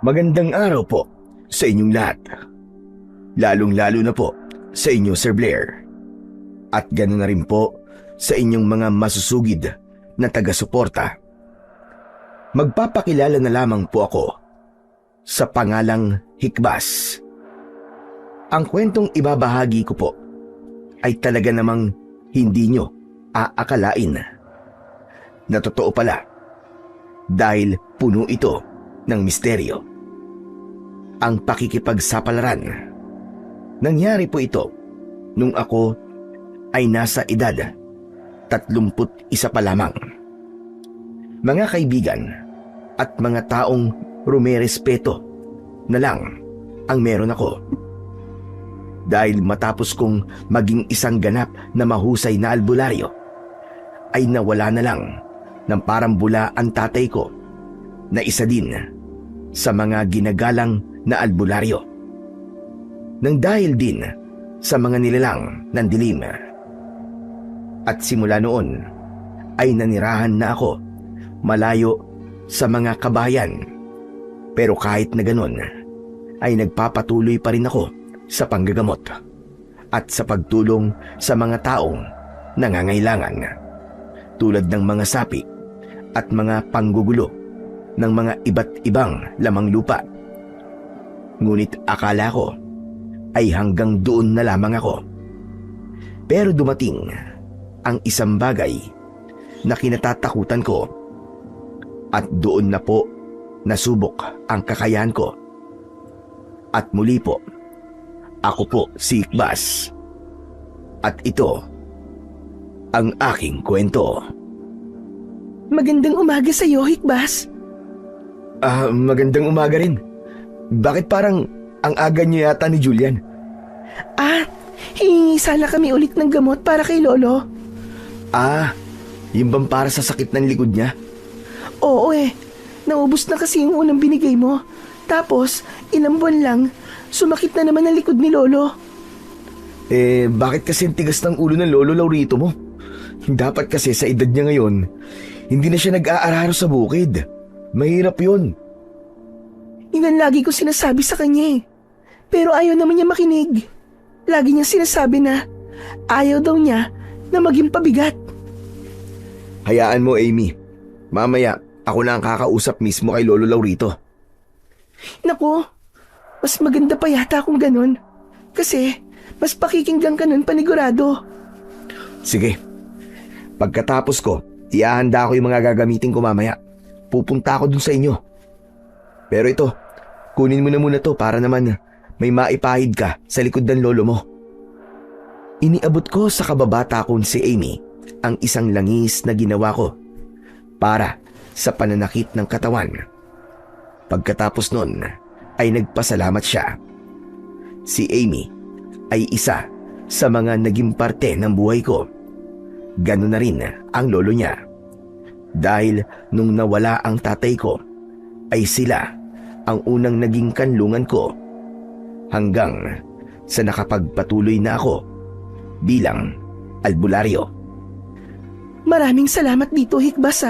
Magandang araw po sa inyong lahat. Lalong-lalo na po sa inyo, Sir Blair. At ganoon na rin po sa inyong mga masusugid na taga-suporta. Magpapakilala na lamang po ako sa pangalang Hikbas. Ang kwentong ibabahagi ko po ay talaga namang hindi nyo aakalain na totoo pala dahil puno ito ng misteryo. Ang pakikipagsapalaran. Nangyari po ito nung ako ay nasa edad 31 pa lamang. Mga kaibigan at mga taong rumerespeto na lang ang meron ako. Dahil matapos kong maging isang ganap na mahusay na albularyo, ay nawala na lang ng parang bula ang tatay ko na isa din sa mga ginagalang na albularyo. Nang dahil din sa mga nilalang ng dilim. At simula noon ay nanirahan na ako malayo sa mga kabayan. Pero kahit na ganun ay nagpapatuloy pa rin ako sa panggagamot at sa pagtulong sa mga taong nangangailangan, tulad ng mga sapi at mga panggugulo ng mga iba't ibang lamang lupa. Ngunit akala ko ay hanggang doon na lamang ako. Pero dumating ang isang bagay na kinatatakutan ko, at doon na po nasubok ang kakayahan ko. At muli po, ako po si Hikbas. At ito ang aking kwento. Magandang umaga sa iyo, Hikbas. Magandang umaga rin. Bakit parang ang aga niyo yata ni Julian? Hihingi sana kami ulit ng gamot para kay Lolo. Yung bang para sa sakit ng likod niya? Oo naubos na kasi yung unang binigay mo. Tapos, ilang buwan lang, sumakit na naman ang likod ni Lolo. Bakit kasi ang tigas ng ulo ng Lolo Laurito mo? Dapat kasi sa edad niya ngayon, hindi na siya nag-aararo sa bukid. Mahirap yun. Yun ang lagi ko sinasabi sa kanya Pero ayaw naman niya makinig. Lagi niya sinasabi na ayaw daw niya na maging pabigat. Hayaan mo, Amy. Mamaya, ako na ang kakausap mismo kay Lolo Laurito. Naku, mas maganda pa yata kung ganun. Kasi, mas pakikinggan ka nun panigurado. Sige. Pagkatapos ko, ihahanda ko yung mga gagamitin ko mamaya. Pupunta ako dun sa inyo. Pero ito, kunin mo na muna to para naman may maipahid ka sa likod ng lolo mo. Iniabot ko sa kababata kong si Amy ang isang langis na ginawa ko para sa pananakit ng katawan. Pagkatapos nun ay nagpasalamat siya. Si Amy ay isa sa mga naging parte ng buhay ko. Ganun na rin ang lolo niya. Dahil nung nawala ang tatay ko, ay sila ang unang naging kanlungan ko hanggang sa nakapagpatuloy na ako bilang albularyo. Maraming salamat dito, Hikbas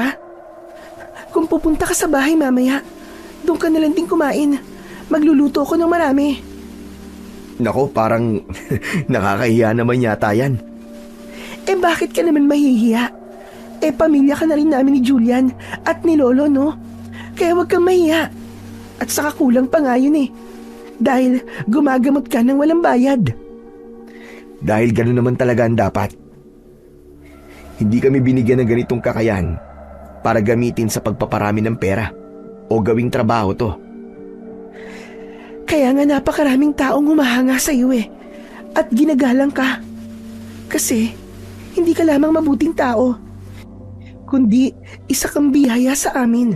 Kung pupunta ka sa bahay mamaya, doon ka na lang din kumain. Magluluto ko ng marami. Nako, parang nakakahiya naman yata yan. Bakit ka naman mahihiya? Pamilya ka na rin namin ni Julian at ni Lolo, no? Kaya wag kang mahiya. At saka kulang pa nga yun dahil gumagamot ka ng walang bayad. Dahil gano'n naman talaga ang dapat. Hindi kami binigyan ng ganitong kakayahan para gamitin sa pagpaparami ng pera o gawing trabaho to. Kaya nga napakaraming taong humahanga sa iyo at ginagalang ka. Kasi hindi ka lamang mabuting tao, kundi isa kang biyaya sa amin.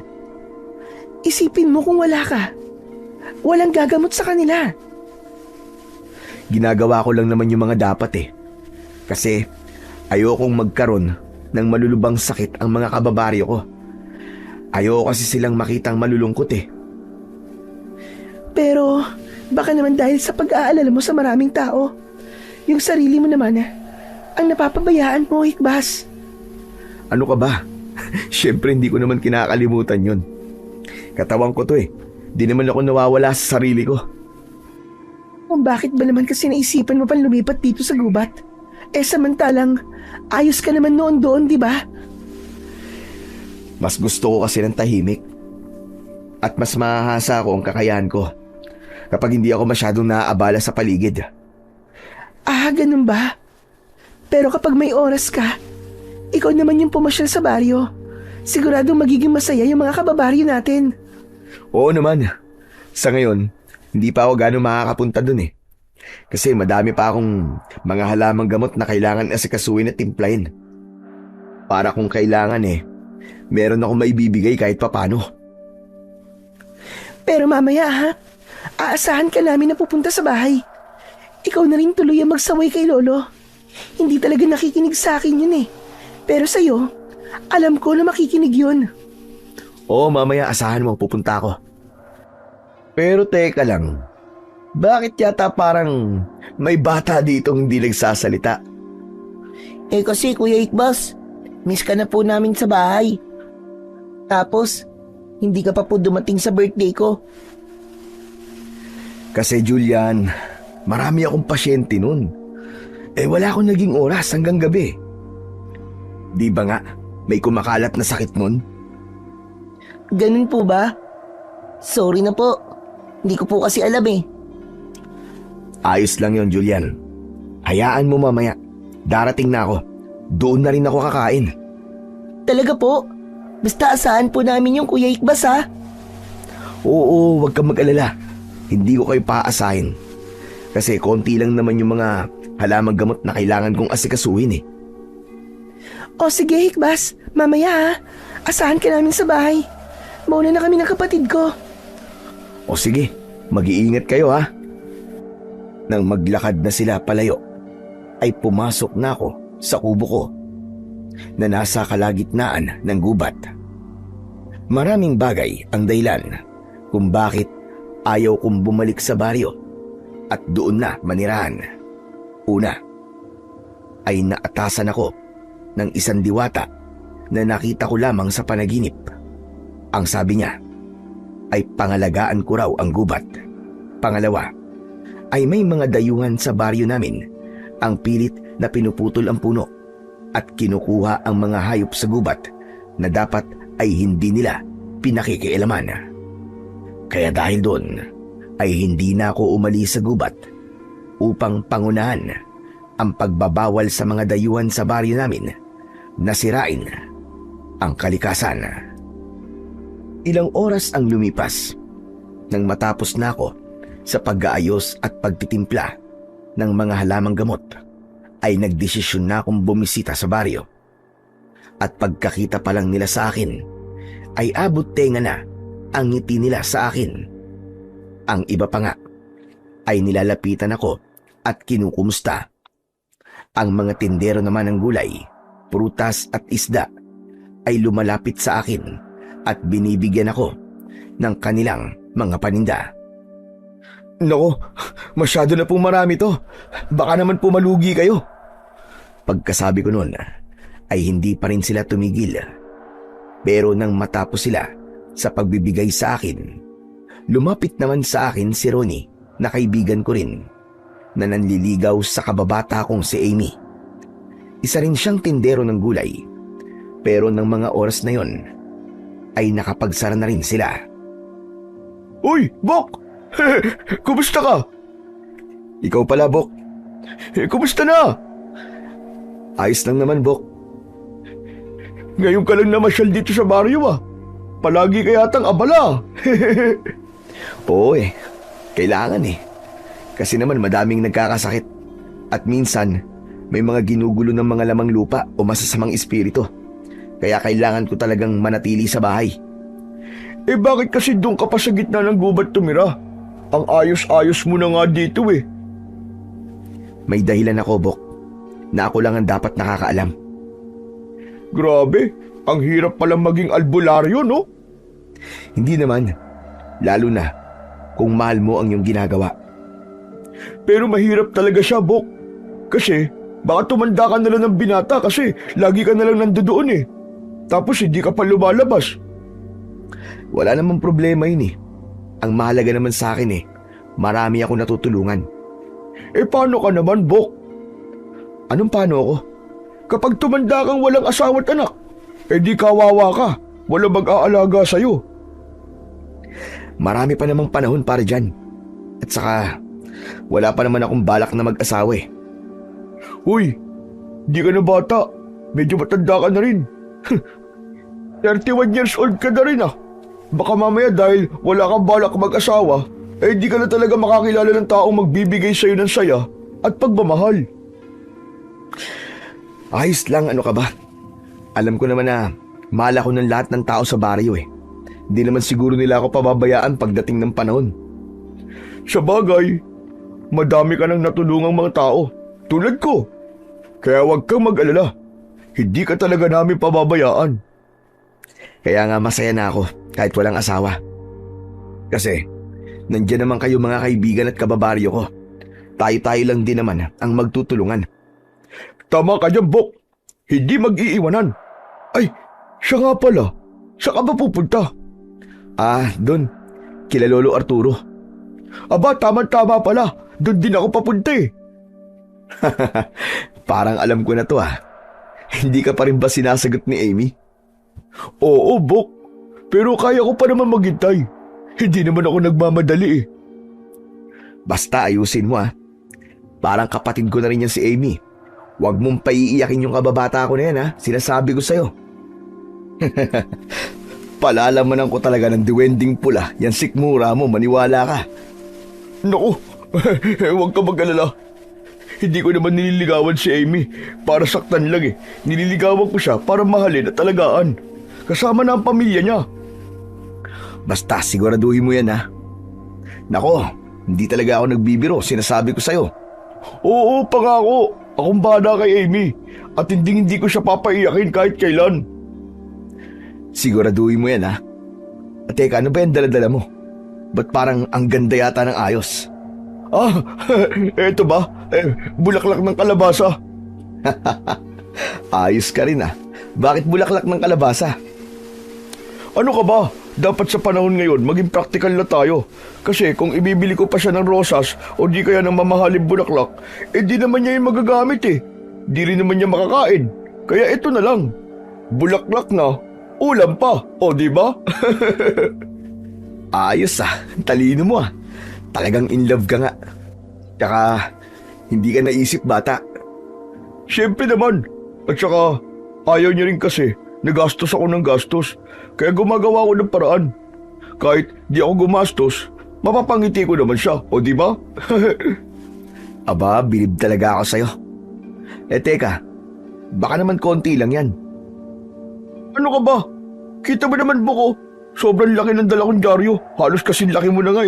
Isipin mo kung wala ka, walang gagamot sa kanila. Ginagawa ko lang naman yung mga dapat Kasi ayokong magkaroon ng malulubang sakit ang mga kababaryo ko. Ayoko kasi silang makitang malulungkot Pero baka naman dahil sa pag-aalala mo sa maraming tao, yung sarili mo naman ang napapabayaan mo, Hikbas. Ano ka ba? Siyempre hindi ko naman kinakalimutan yun. Katawan ko to Di naman ako nawawala sa sarili ko. Kung bakit ba naman kasi naisipan mo pang lumipat dito sa gubat? Samantalang ayos ka naman noon doon, di ba? Mas gusto ko kasi ng tahimik. At mas mahahasa ko ang kakayahan ko kapag hindi ako masyadong naaabala sa paligid. Ganun ba? Pero kapag may oras ka, ikaw naman yung pumasyal sa baryo. Siguradong magiging masaya yung mga kababaryo natin. Oo naman. Sa ngayon, hindi pa ako gano'ng makakapunta dun eh. Kasi madami pa akong mga halamang gamot na kailangan asikasuhin at timplahin. Para kung kailangan meron akong maibibigay kahit papano. Pero mamaya ha, aasahan ka namin na pupunta sa bahay. Ikaw na rin tuloy ang magsaway kay Lolo. Hindi talaga nakikinig sa akin yun Pero sa'yo, alam ko na makikinig yun. Oo, mamaya asahan mo pupunta ako. Pero teka lang, bakit yata parang may bata ditong hindi nagsasalita? Kasi Kuya Ikbas, miss ka na po namin sa bahay. Tapos, hindi ka pa po dumating sa birthday ko. Kasi Julian, marami akong pasyente nun. Wala akong naging oras hanggang gabi. Di ba nga, may kumakalat na sakit nun? Ganun po ba? Sorry na po. Hindi ko po kasi alam Ayos lang yon, Julian. Hayaan mo mamaya. Darating na ako. Doon na rin ako kakain. Talaga po? Basta asahan po namin yung Kuya Ikbas ha? Oo, wag kang mag-alala. Hindi ko kayo paasahin. Kasi konti lang naman yung mga halamang gamot na kailangan kong asikasuhin O sige Ikbas, mamaya ha. Asahan ka namin sa bahay. Mauna na kami ng kapatid ko. O sige, mag-iingat kayo ha. Nang maglakad na sila palayo, ay pumasok na ako sa kubo ko na nasa kalagitnaan ng gubat. Maraming bagay ang dahilan kung bakit ayaw kong bumalik sa baryo at doon na manirahan. Una, ay naatasan ako ng isang diwata na nakita ko lamang sa panaginip. Ang sabi niya ay pangalagaan ko raw ang gubat. Pangalawa, ay may mga dayuhan sa baryo namin ang pilit na pinuputol ang puno at kinukuha ang mga hayop sa gubat na dapat ay hindi nila pinakikialaman. Kaya dahil doon ay hindi na ako umalis sa gubat upang pangunahan ang pagbabawal sa mga dayuhan sa baryo namin na sirain ang kalikasan. Ilang oras ang lumipas nang matapos na ako sa pag-aayos at pagtitimpla ng mga halamang gamot ay nagdesisyon na akong bumisita sa baryo. At pagkakita pa lang nila sa akin ay abot tenga na ang ngiti nila sa akin. Ang iba pa nga ay nilalapitan ako at kinukumusta. Ang mga tindero naman ng gulay, prutas at isda ay lumalapit sa akin at binibigyan ako ng kanilang mga paninda. Nako, masyado na pong marami to. Baka naman po malugi kayo. Pagkasabi ko noon ay hindi pa rin sila tumigil. Pero nang matapos sila sa pagbibigay sa akin, lumapit naman sa akin si Ronnie na kaibigan ko rin na nanliligaw sa kababata kong si Amy. Isa rin siyang tindero ng gulay. Pero ng mga oras na yon ay nakapagsara na rin sila. Uy, Bok! Kumusta ka? Ikaw pala, Bok. Kumusta na? Ayos lang naman, Bok. Ngayon ka lang namasyal dito sa baryo Palagi ka yatang abala. Oo kailangan Kasi naman madaming nagkakasakit. At minsan, may mga ginugulo ng mga lamang lupa o masasamang espiritu. Kaya kailangan ko talagang manatili sa bahay. Bakit kasi doon ka pa sa gitna ng gubat tumira? Ang ayos-ayos mo na nga dito May dahilan ako, Bok, na ako lang ang dapat nakakaalam. Grabe, ang hirap palang maging albularyo, no? Hindi naman, lalo na kung mahal mo ang iyong ginagawa. Pero mahirap talaga siya, Bok. Kasi baka tumanda ka na lang ng binata kasi lagi ka na lang nandoon Tapos hindi ka pa lumalabas. Wala namang problema yun Ang mahalaga naman sa akin marami ako natutulungan. Paano ka naman, Bok? Anong paano ako? Kapag tumanda kang walang asawa at anak, di kawawa ka. Walang mag-aalaga sa'yo. Marami pa namang panahon para dyan. At saka, wala pa naman akong balak na mag-asawa Uy, di ka na bata. Medyo matanda ka na rin. 31 years old ka na rin Baka mamaya dahil wala kang balak mag-asawa, di ka na talaga makakilala ng taong magbibigay sa'yo ng saya at pagmamahal. Ayos lang, ano ka ba? Alam ko naman na mahal ako ng lahat ng tao sa baryo Di naman siguro nila ako pababayaan pagdating ng panahon. Sa bagay, madami ka nang natulungang mga tao, tulad ko. Kaya huwag kang mag-alala. Hindi ka talaga namin pababayaan. Kaya nga masaya na ako kahit walang asawa. Kasi, nandiyan naman kayo mga kaibigan at kababaryo ko. Tayo-tayo lang din naman ang magtutulungan. Tama ka dyan, Bok. Hindi mag-iiwanan. Ay, siya nga pala. Saan ka ba pupunta? Doon. Kila Lolo Arturo. Aba, tama-tama pala. Doon din ako papunta Parang alam ko na to Hindi ka pa rin ba sinasagot ni Amy? Oo, Bok. Pero kaya ko pa naman maghintay. Hindi naman ako nagmamadali Basta ayusin mo Parang kapatid ko na rin yan si Amy. Huwag mong paiiyakin yung kababata ko na yan Sinasabi ko sa'yo. Palalamanan ko talaga ng diwending pula. Yan sikmura mo, maniwala ka. Naku, huwag ka mag-alala. Hindi ko naman nililigawan si Amy para saktan lang Nililigawan ko siya para mahalin at alagaan. Kasama na ang pamilya niya. Basta siguraduhin mo yan Nako, hindi talaga ako nagbibiro, sinasabi ko sa'yo. Oo, pangako. Akong bahala kay Amy. At hindi ko siya papaiyakin kahit kailan. Siguraduhin mo yan Teka, ano ba yan dala-dala mo? Ba't parang ang ganda yata ng ayos? Eto ba? Bulaklak ng kalabasa. Ayos ka rin Bakit bulaklak ng kalabasa? Ano ka ba? Dapat sa panahon ngayon maging practical na tayo. Kasi kung ibibili ko pa siya ng rosas o di kaya ng mamahaling bulaklak, di naman niya yung magagamit Di rin naman niya makakain. Kaya ito na lang. Bulaklak na, ulam pa. O di ba? Ayos talino mo Talagang in love ka nga. Tsaka, hindi ka naisip bata. Siyempre naman. At saka, ayaw niya rin kasi. Nagastos ako ng gastos. Kaya gumagawa ako ng paraan. Kahit di ako gumastos, mapapangiti ko naman siya. O di ba? Aba, bilib talaga ako sa'yo. Teka. Baka naman konti lang yan. Ano ka ba? Kita mo naman Boko. Sobrang laki ng dala kong dyaryo. Halos kasing laki mo na nga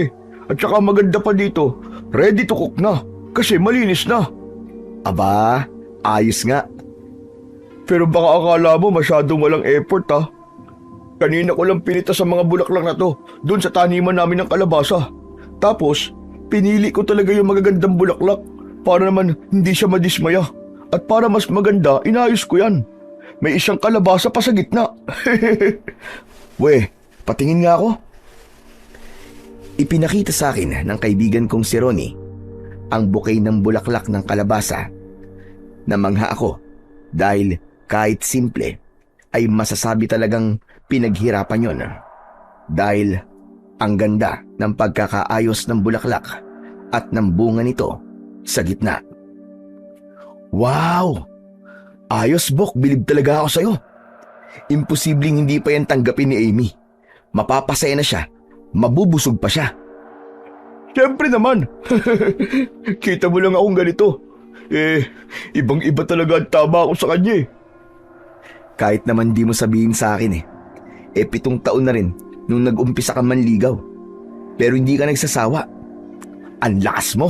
At saka maganda pa dito. Ready to cook na. Kasi malinis na. Aba, ayos nga. Pero baka akala mo masyadong walang effort Kanina ko lang pinita sa mga bulaklak na to. Doon sa taniman namin ng kalabasa. Tapos, pinili ko talaga yung magagandang bulaklak. Para naman hindi siya madismaya. At para mas maganda, inayos ko yan. May isang kalabasa pa sa gitna. Patingin nga ako. Ipinakita sa akin ng kaibigan kong si Ronnie ang bouquet ng bulaklak ng kalabasa. Namangha ako dahil kahit simple ay masasabi talagang pinaghirapan yon. Dahil ang ganda ng pagkakaayos ng bulaklak at ng bunga nito sa gitna. Wow! Ayos, Bok, bilib talaga ako sa'yo. Imposibleng hindi pa yan tanggapin ni Amy. Mapapasaya na siya. Mabubusog pa siya. Siyempre naman. Kita mo lang akong ganito. Ibang-iba talaga ang tama ako sa kanya Kahit naman di mo sabihin sa akin 7 taon na rin nung nag-umpisa ka manligaw. Pero hindi ka nagsasawa. Ang lakas mo.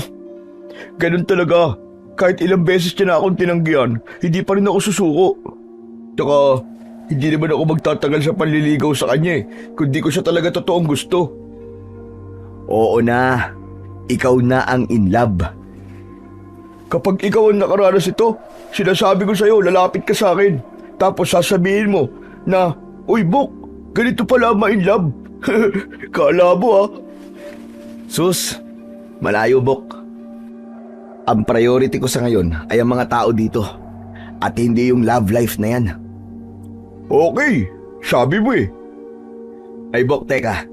Ganun talaga. Kahit ilang beses niya na akong tinanggihan, hindi pa rin ako susuko. Tsaka, hindi naman ako magtatagal sa panliligaw sa kanya kundi ko siya talaga totoong gusto. Oo na. Ikaw na ang in love. Kapag ikaw ang nakaranas ito, sinasabi ko sa'yo, lalapit ka sa akin. Tapos sasabihin mo na, Uy, Bok, ganito pala ma-in love. Kala mo Sus, malayo, Bok. Ang priority ko sa ngayon ay ang mga tao dito at hindi yung love life na yan. Okay, sabi mo eh. Ay, Bok, teka.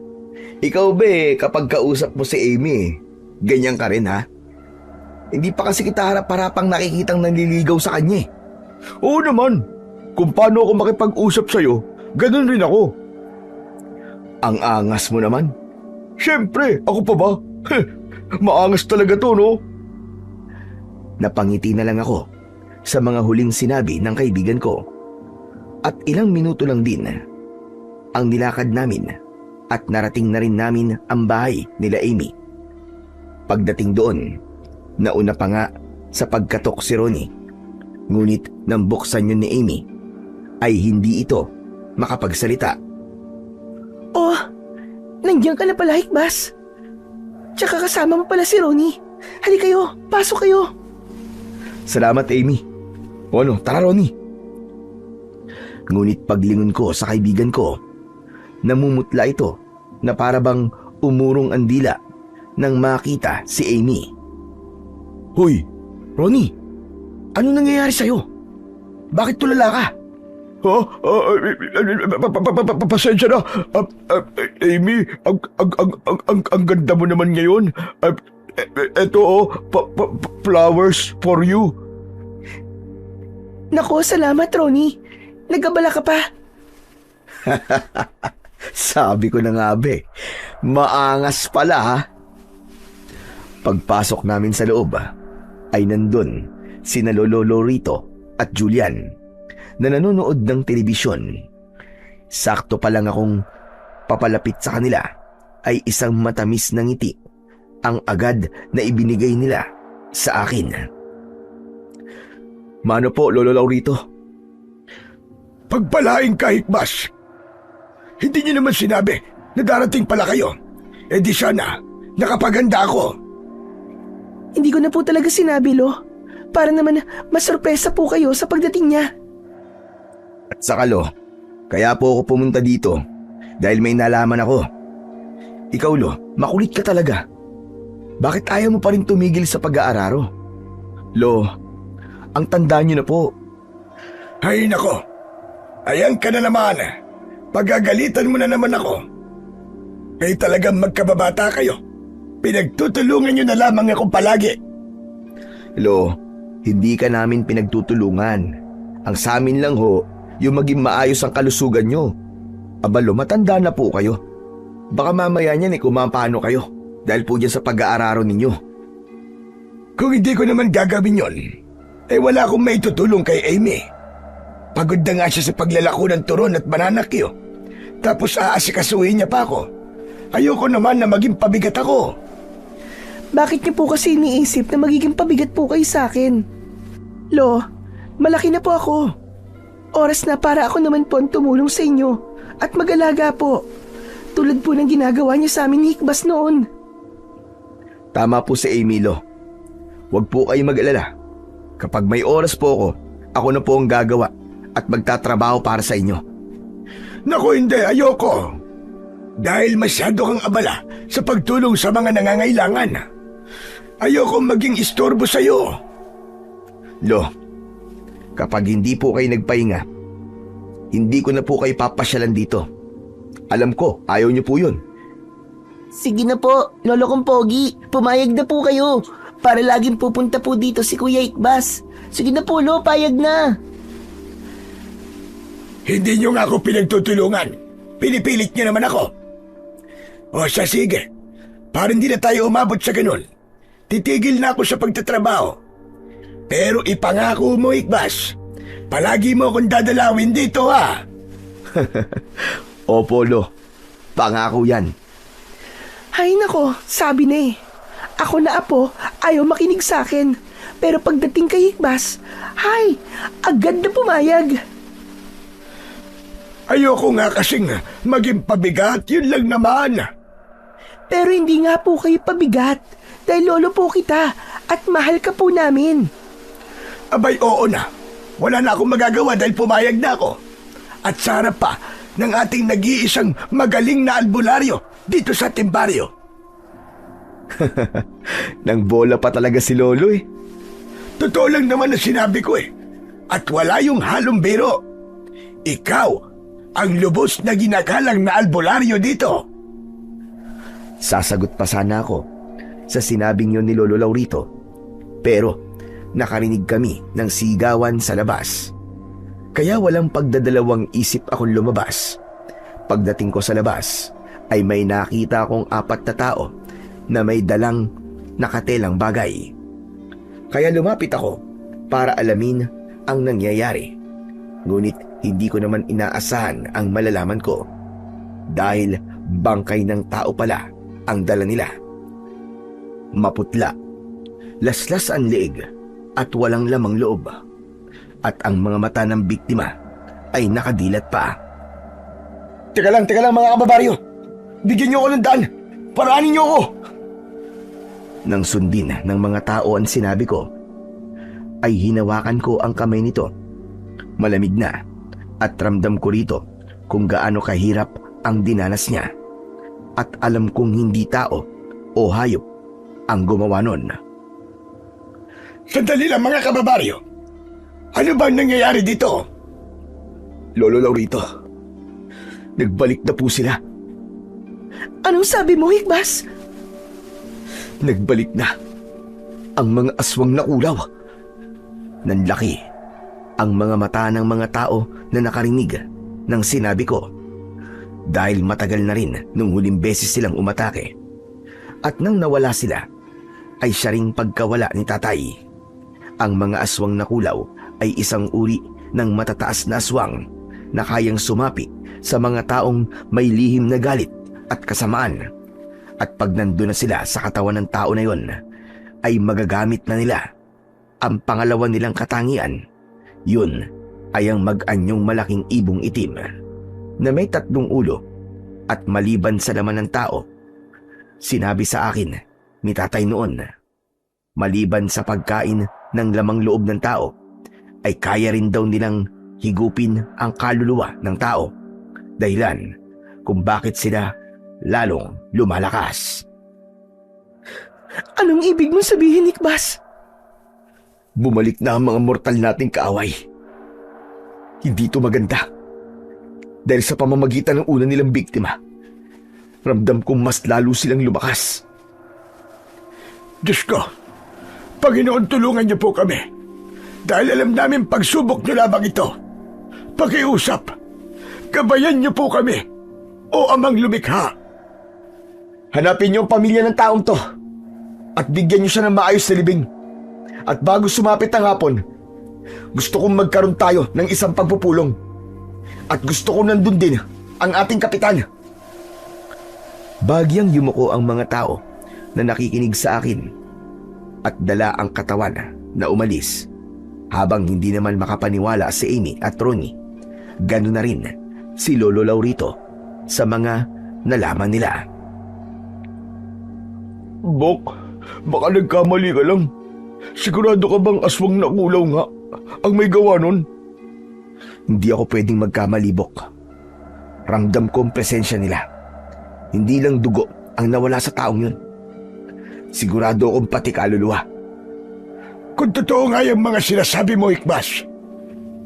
Ikaw ba kapag kausap mo si Amy, ganyan ka rin ha? Hindi pa kasi kita harap-harapang nakikitang nanliligaw sa kanya eh. Oo naman. Kung paano ako makipag-usap sa'yo, ganun rin ako. Ang angas mo naman. Siyempre, ako pa ba? Maangas talaga to, no? Napangiti na lang ako sa mga huling sinabi ng kaibigan ko. At ilang minuto lang din ang nilakad namin at narating na rin namin ang bahay nila Amy. Pagdating doon, nauna pa nga sa pagkatok si Ronnie. Ngunit nang buksan yun ni Amy, ay hindi ito makapagsalita. Oh, nandiyan ka na pala, Hikbas. Tsaka kasama mo pala si Ronnie. Halika kayo, pasok kayo. Salamat, Amy. O ano, tara Ronnie. Ngunit paglingon ko sa kaibigan ko, namumutla ito na para bang umurong ang dila nang makita si Amy. Hoy, Ronnie, ano nangyayari sa'yo? Bakit tulala ka? Pasensya na. Amy, ang ganda mo naman ngayon. Eto flowers for you. Nako, salamat Ronnie. Nagabala ka pa. Sabi ko na nga be, maangas pala ha. Pagpasok namin sa loob ay nandun sina Lolo Lorito at Julian na nanonood ng telebisyon. Sakto pa lang akong papalapit sa kanila ay isang matamis na ngiti ang agad na ibinigay nila sa akin. Mano po, Lolo Laurito? Pagpalain ka, Hikbas. Hindi niyo naman sinabi na darating pala kayo. E di sana, nakapaganda ako. Hindi ko na po talaga sinabi, Lo. Para naman masurpresa po kayo sa pagdating niya. At saka, Lo, kaya po ako pumunta dito dahil may nalaman ako. Ikaw, Lo, makulit ka talaga. Bakit ayaw mo pa rin tumigil sa pag-aararo? Lo, ang tanda niyo na po. Ay nako, ayan ka na naman. Pagagalitan mo na naman ako. Kayo talagang magkababata kayo. Pinagtutulungan niyo na lamang ako palagi. Lo, hindi ka namin pinagtutulungan. Ang sa amin lang ho, yung maging maayos ang kalusugan niyo. Abalo, matanda na po kayo. Baka mamaya niyan kumapano kayo dahil po dyan sa pag-aararo ninyo. Kung hindi ko naman gagawin yon, wala akong maitutulong kay Amy. Pagod na nga siya sa paglalako ng turon at mananakyo. Tapos aasikasuhin niya pa ako. Ayoko naman na maging pabigat ako. Bakit niyo po kasi iniisip na magiging pabigat po kayo sa akin? Lo, malaki na po ako. Oras na para ako naman po ang tumulong sa inyo at mag-alaga po. Tulad po ng ginagawa niyo sa amin ni Hikbas noon. Tama po si Amy, Lo. Huwag po kayo mag-alala. Kapag may oras po ako na po ang gagawa at magtatrabaho para sa inyo. Naku, hindi. Ayoko. Dahil masyado kang abala sa pagtulong sa mga nangangailangan. Ayoko maging istorbo sa iyo. Lo, kapag hindi po kayo nagpahinga, hindi ko na po kayo papasyalan dito. Alam ko, ayaw niyo po yun. Sige na po, Lolo kong Pogi. Pumayag na po kayo para laging pupunta po dito si Kuya Hikbas. Sige na po, Lo, payag na. Hindi niyo nga ako pinagtutulungan. Pinipilit niyo naman ako. O siya, sige. Para hindi na tayo umabot sa ganun. Titigil na ako sa pagtatrabaho. Pero ipangako mo, Hikbas, palagi mo akong dadalawin dito, ha? Opo, Lo. Pangako yan. Ay nako, sabi na eh. Ako na apo, ayaw makinig sa akin. Pero pagdating kay Hikbas, hay, agad na pumayag. Ayoko nga kasing maging pabigat, yun lang naman. Pero hindi nga po kayo pabigat dahil lolo po kita at mahal ka po namin. Abay, oo na. Wala na akong magagawa dahil pumayag na ako. At sa harap pa ng ating nag-iisang magaling na albularyo dito sa timbaryo. Nang bola pa talaga si Lolo eh. Totoo lang naman na sinabi ko eh. At wala yung halong biro. Ikaw ang lubos na ginagalang na albularyo dito. Sasagot pa sana ako sa sinabing yun ni Lolo Laurito. Pero nakarinig kami ng sigawan sa labas. Kaya walang pagdadalawang isip akong lumabas. Pagdating ko sa labas ay may nakita akong 4 na tao na may dalang nakatelang bagay. Kaya lumapit ako para alamin ang nangyayari. Ngunit hindi ko naman inaasahan ang malalaman ko dahil bangkay ng tao pala ang dala nila. Maputla, laslas ang leeg at walang lamang loob. At ang mga mata ng biktima ay nakadilat pa. Teka lang mga kababaryo. Bigyan niyo ako ng daan. Paraanin niyo ako. Nang sundin ng mga tao ang sinabi ko, ay hinawakan ko ang kamay nito. Malamig na at ramdam ko rito kung gaano kahirap ang dinanas niya. At alam kong hindi tao o hayop ang gumawa nun. Sandali lang mga kababaryo. Ano ba nangyayari dito? Lolo Laurito, nagbalik na po sila. Anong sabi mo, Hikbas? Nagbalik na ang mga aswang na kulaw. Nanlaki ang mga mata ng mga tao na nakarinig ng sinabi ko. Dahil matagal na rin nung huling beses silang umatake. At nang nawala sila, ay siya ring pagkawala ni tatay. Ang mga aswang na kulaw ay isang uri ng matataas na aswang na kayang sumapi sa mga taong may lihim na galit at kasamaan. At pag nandun na sila sa katawan ng tao na yon, ay magagamit na nila ang pangalawa nilang katangian. Yun ay ang mag-anyong malaking ibong itim na may 3 ulo at maliban sa laman ng tao. Sinabi sa akin ni tatay noon, maliban sa pagkain ng lamang loob ng tao, ay kaya rin daw nilang higupin ang kaluluwa ng tao. Dahilan kung bakit sila lalong lumalakas. Anong ibig mong sabihin, Hikbas? Bumalik na ang mga mortal nating kaaway. Hindi ito maganda. Dahil sa pamamagitan ng una nilang biktima, ramdam kong mas lalo silang lumakas. Diyos ko, Panginoon, tulungan niyo po kami. Dahil alam namin pagsubok niyo lamang ito. Pakiusap, gabayan niyo po kami, o Amang Lumikha. Hanapin niyo ang pamilya ng taong to at bigyan niyo siya ng maayos na libing. At bago sumapit ang hapon, gusto kong magkaroon tayo ng isang pagpupulong. At gusto kong nandun din ang ating kapitan. Bagyang yumuko ang mga tao na nakikinig sa akin at dala ang katawan na umalis, habang hindi naman makapaniwala si Amy at Ronnie. Ganoon na rin si Lolo Laurito sa mga nalaman nila. Bok, baka nagkamali ka lang. Sigurado ka bang aswang na kulaw nga ang may gawa nun? Hindi ako pwedeng magkamali, Bok. Ramdam ko ang presensya nila. Hindi lang dugo ang nawala sa taong yun. Sigurado akong pati kaluluwa. Kung totoo nga yung mga sinasabi mo, Hikbas,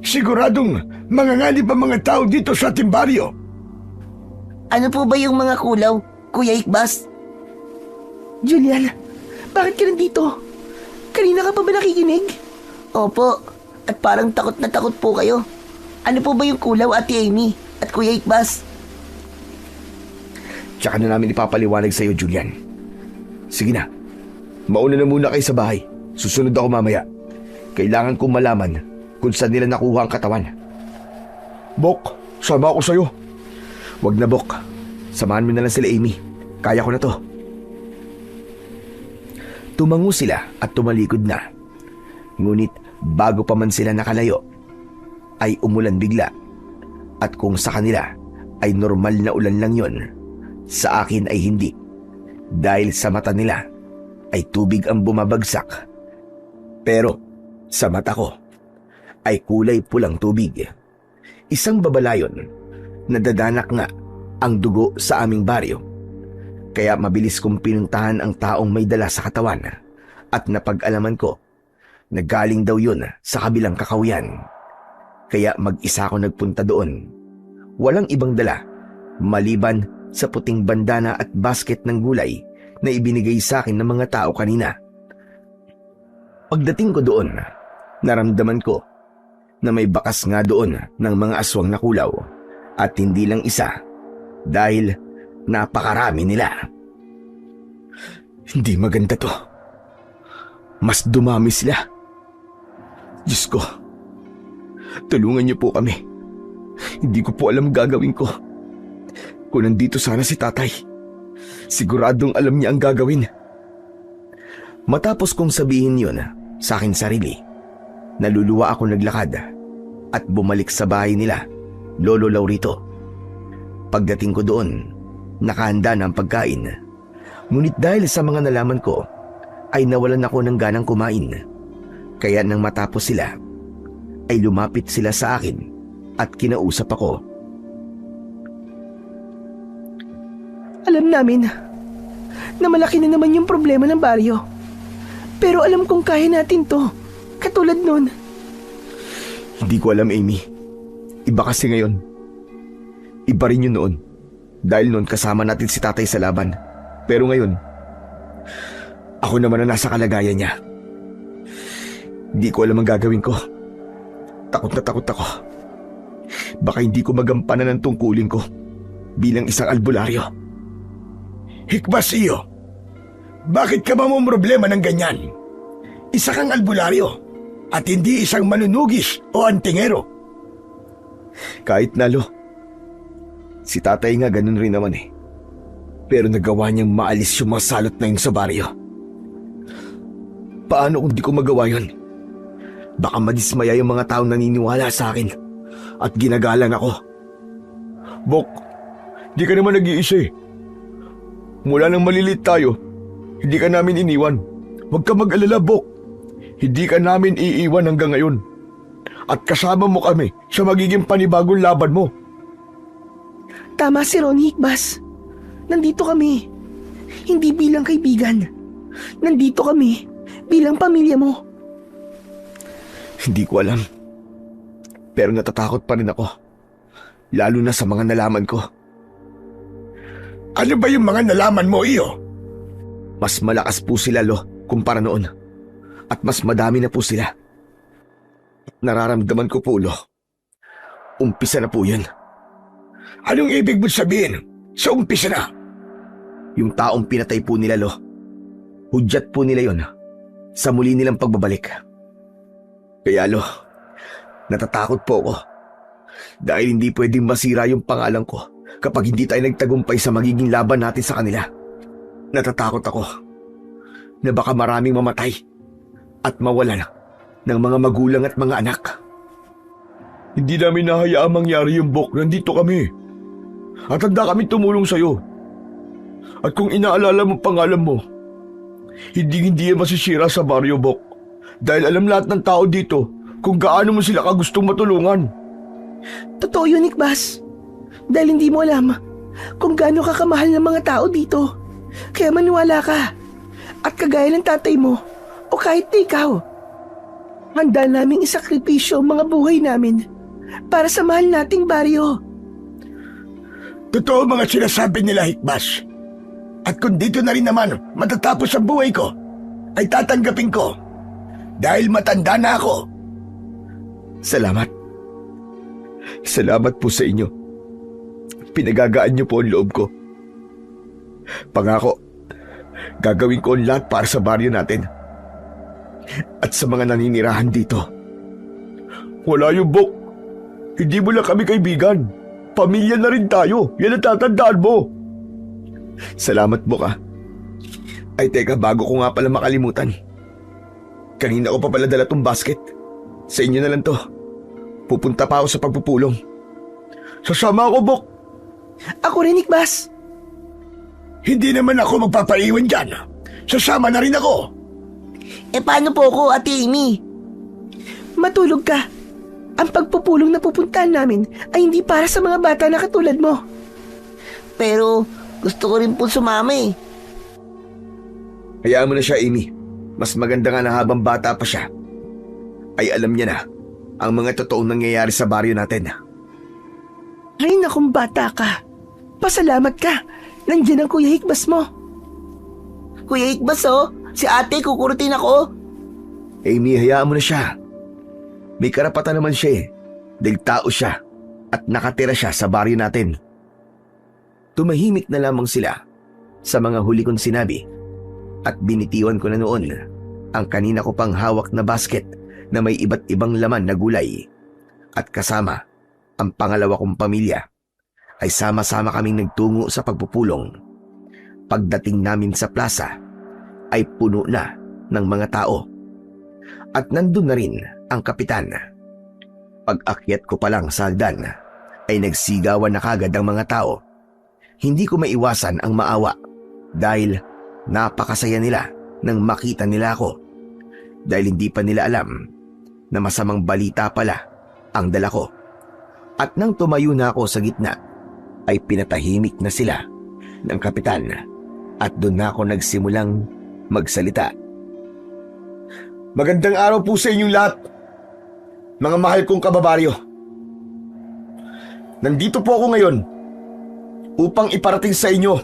siguradong manganganib ang mga tao dito sa ating baryo. Ano po ba yung mga kulaw, Kuya Hikbas? Julian, bakit ka nandito? Kanina ka pa ba nakikinig? Opo, at parang takot na takot po kayo. Ano po ba yung kulaw, Ate Amy at Kuya Hikbas? Tsaka na namin ipapaliwanag sa iyo, Julian. Sige na, mauna na muna kayo sa bahay. Susunod ako mamaya. Kailangan kong malaman kung saan nila nakuha ang katawan. Bok, sama ako sa'yo. Wag na, Bok. Samahan mo na lang sila, Amy. Kaya ko na to. Tumango sila at tumalikod na. Ngunit bago pa man sila nakalayo, ay umulan bigla. At kung sa kanila ay normal na ulan lang yon, sa akin ay hindi. Dahil sa mata nila ay tubig ang bumabagsak. Pero sa mata ko ay kulay pulang tubig. Isang babalayon, nadadanak nga ang dugo sa aming baryo. Kaya mabilis kong pinuntahan ang taong may dala sa katawan at napag-alaman ko na galing daw yun sa kabilang kakawian. Kaya mag-isa ako nagpunta doon. Walang ibang dala maliban sa puting bandana at basket ng gulay na ibinigay sa akin ng mga tao kanina. Pagdating ko doon, naramdaman ko na may bakas nga doon ng mga aswang na kulaw at hindi lang isa dahil napakarami nila. Hindi maganda to. Mas dumami sila. Diyos ko, tulungan niyo po kami. Hindi ko po alam gagawin ko. Kung nandito sana si tatay, siguradong alam niya ang gagawin. Matapos kong sabihin yun sa aking sarili, naluluwa ako naglakad at bumalik sa bahay nila, Lolo Laurito. Pagdating ko doon, nakahanda na ang pagkain. Ngunit dahil sa mga nalaman ko, ay nawalan ako ng ganang kumain. Kaya nang matapos sila, ay lumapit sila sa akin at kinausap ako. Alam namin na malaki na naman yung problema ng baryo. Pero alam kong kaya natin to. Katulad nun. Hindi ko alam, Amy. Iba kasi ngayon. Iba rin yun noon. Dahil noon kasama natin si tatay sa laban. Pero ngayon, ako naman na nasa kalagayan niya. Hindi ko alam ang gagawin ko. Takot na takot ako. Baka hindi ko magampanan ng tungkulin ko bilang isang albularyo. Hikbas iyo. Bakit ka ba mong problema ng ganyan? Isa kang albularyo at hindi isang manunugis o antingero. Kahit nalo, si tatay nga ganun rin naman eh. Pero nagawa niyang maalis yung mga salot na yun sa baryo. Paano kung di ko magawa yun? Baka madismaya yung mga taong naniniwala sa akin at ginagalang ako. Bok, di ka naman nag-iisa eh. Mula nang malilit tayo, hindi ka namin iniwan. Huwag ka mag-alala, Bok. Hindi ka namin iiwan hanggang ngayon. At kasama mo kami sa magiging panibagong laban mo. Tama si Ronnie Hikbas. Nandito kami. Hindi bilang kaibigan. Nandito kami bilang pamilya mo. Hindi ko alam. Pero natatakot pa rin ako. Lalo na sa mga nalaman ko. Ano ba yung mga nalaman mo, iyo? Mas malakas po sila, Lo, kumpara noon. At mas madami na po sila. Nararamdaman ko po, Lo. Umpisa na po yun. Anong ibig mo sabihin sa umpisa na? Yung taong pinatay po nila, Lo. Hudyat po nila yon sa muli nilang pagbabalik. Kaya, Lo, natatakot po ako. Dahil hindi pwedeng masira yung pangalan ko kapag hindi tayo nagtagumpay sa magiging laban natin sa kanila. Natatakot ako na baka maraming mamatay at mawalan ng mga magulang at mga anak. Hindi namin nahayaang mangyari yung Bok. Nandito kami. At handa kami tumulong sa'yo. At kung inaalala mo pangalan mo, hindi yan masisira sa baryo, Bok. Dahil alam lahat ng tao dito kung gaano mo sila kagustong matulungan. Totoo yun, Hikbas. Dahil hindi mo alam kung gaano ka kamahal ng mga tao dito. Kaya maniwala ka. At kagaya ng tatay mo o kahit na ikaw, handa naming isakripisyo ang mga buhay namin para sa mahal nating baryo. Totoo mga sinasabi nila, Hikbas. At kung dito na rin naman matatapos ang buhay ko, ay tatanggapin ko. Dahil matanda na ako. Salamat. Salamat po sa inyo. Pinagagaan niyo po ang loob ko. Pangako, gagawin ko ang lahat para sa baryo natin. At sa mga naninirahan dito. Wala yung Bok. Hindi mo lang kami kaibigan. Pamilya na rin tayo. Yan ang tatandaan mo. Salamat, Bok, ah. Ay teka, bago ko nga pala makalimutan. Kanina ko pa pala dala tong basket. Sa inyo na lang to. Pupunta pa ako sa pagpupulong. Sasama ako, Bok. Ako rin, Hikbas. Hindi naman ako magpapaiwan dyan. Sasama na rin ako. Paano po ako, Ate Amy? Matulog ka. Ang pagpupulong na pupuntahan namin ay hindi para sa mga bata na katulad mo. Pero Gusto ko rin po sumama eh. Hayaan mo na siya, Amy. Mas maganda nga na habang bata pa siya, ay alam niya na ang mga totoong nangyayari sa baryo natin. Ay nakong bata ka. Pasalamat ka. Nandiyan ang Kuya Hikbas mo. Kuya Hikbas oh, si ate kukurutin ako. Amy, hayaan mo na siya. May karapatan naman siya eh, dahil tao siya at nakatira siya sa baryo natin. Tumahimik na lamang sila sa mga huli kong sinabi at binitiwan ko na noon ang kanina ko pang hawak na basket na may iba't ibang laman na gulay at kasama ang pangalawa kong pamilya ay sama-sama kaming nagtungo sa pagpupulong. Pagdating namin sa plaza ay puno na ng mga tao at nandun na rin ang kapitan. Pag-akyat ko pa lang sa hagdan ay nagsigawan na kagad ang mga tao. Hindi ko maiwasan ang maawa dahil napakasaya nila nang makita nila ako dahil hindi pa nila alam na masamang balita pala ang dala ko. At nang tumayo na ako sa gitna ay pinatahimik na sila ng kapitan at doon na ako nagsimulang magsalita. Magandang araw po sa inyong lahat, mga mahal kong kababaryo. Nandito po ako ngayon upang iparating sa inyo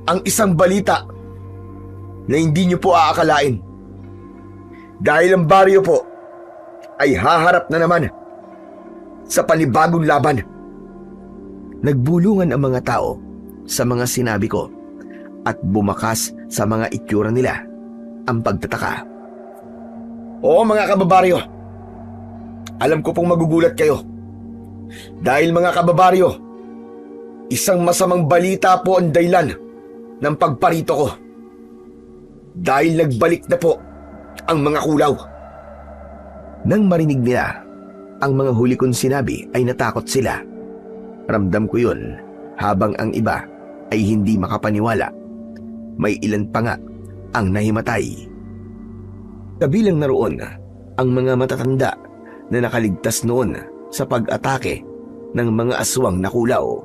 ang isang balita na hindi niyo po aakalain. Dahil ang baryo po ay haharap na naman sa panibagong laban. Nagbulungan ang mga tao sa mga sinabi ko at bumakas sa mga itsura nila ang pagtataka. Oo mga kababaryo, alam ko pong magugulat kayo. Dahil mga kababaryo, isang masamang balita po ang dahilan ng pagparito ko. Dahil nagbalik na po ang mga kulaw. Nang marinig nila ang mga huli kong sinabi ay natakot sila. Ramdam ko yun habang ang iba ay hindi makapaniwala. May ilan pa nga ang nahimatay. Kabilang naroon ang mga matatanda na nakaligtas noon sa pag-atake ng mga aswang na kulaw.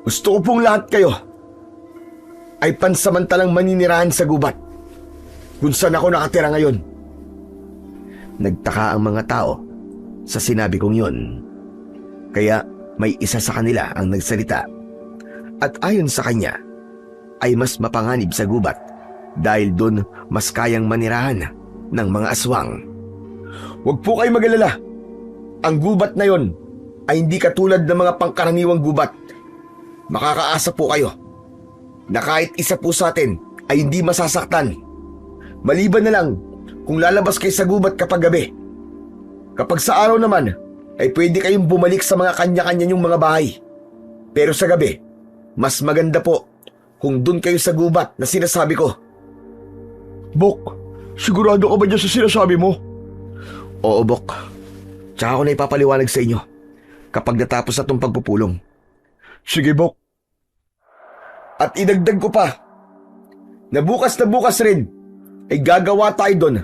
Gusto ko pong lahat kayo ay pansamantalang maninirahan sa gubat kung saan ako nakatira ngayon. Nagtaka ang mga tao sa sinabi kong yun. Kaya may isa sa kanila ang nagsalita. At ayon sa kanya ay mas mapanganib sa gubat dahil doon mas kayang manirahan ng mga aswang. Huwag po kayo mag-alala. Ang gubat na yon ay hindi katulad ng mga pangkaraniwang gubat. Makakaasa po kayo na kahit isa po sa atin ay hindi masasaktan. Maliban na lang kung lalabas kayo sa gubat kapag gabi. Kapag sa araw naman ay pwede kayong bumalik sa mga kanya-kanya nyong mga bahay. Pero sa gabi, mas maganda po kung doon kayo sa gubat na sinasabi ko. Bok, sigurado ka ba dyan sa sinasabi mo? Oo, Bok. Tsaka ako na ipapaliwanag sa inyo kapag natapos na itong pagpupulong. Sige, Bok. At idagdag ko pa na bukas rin ay gagawa tayo doon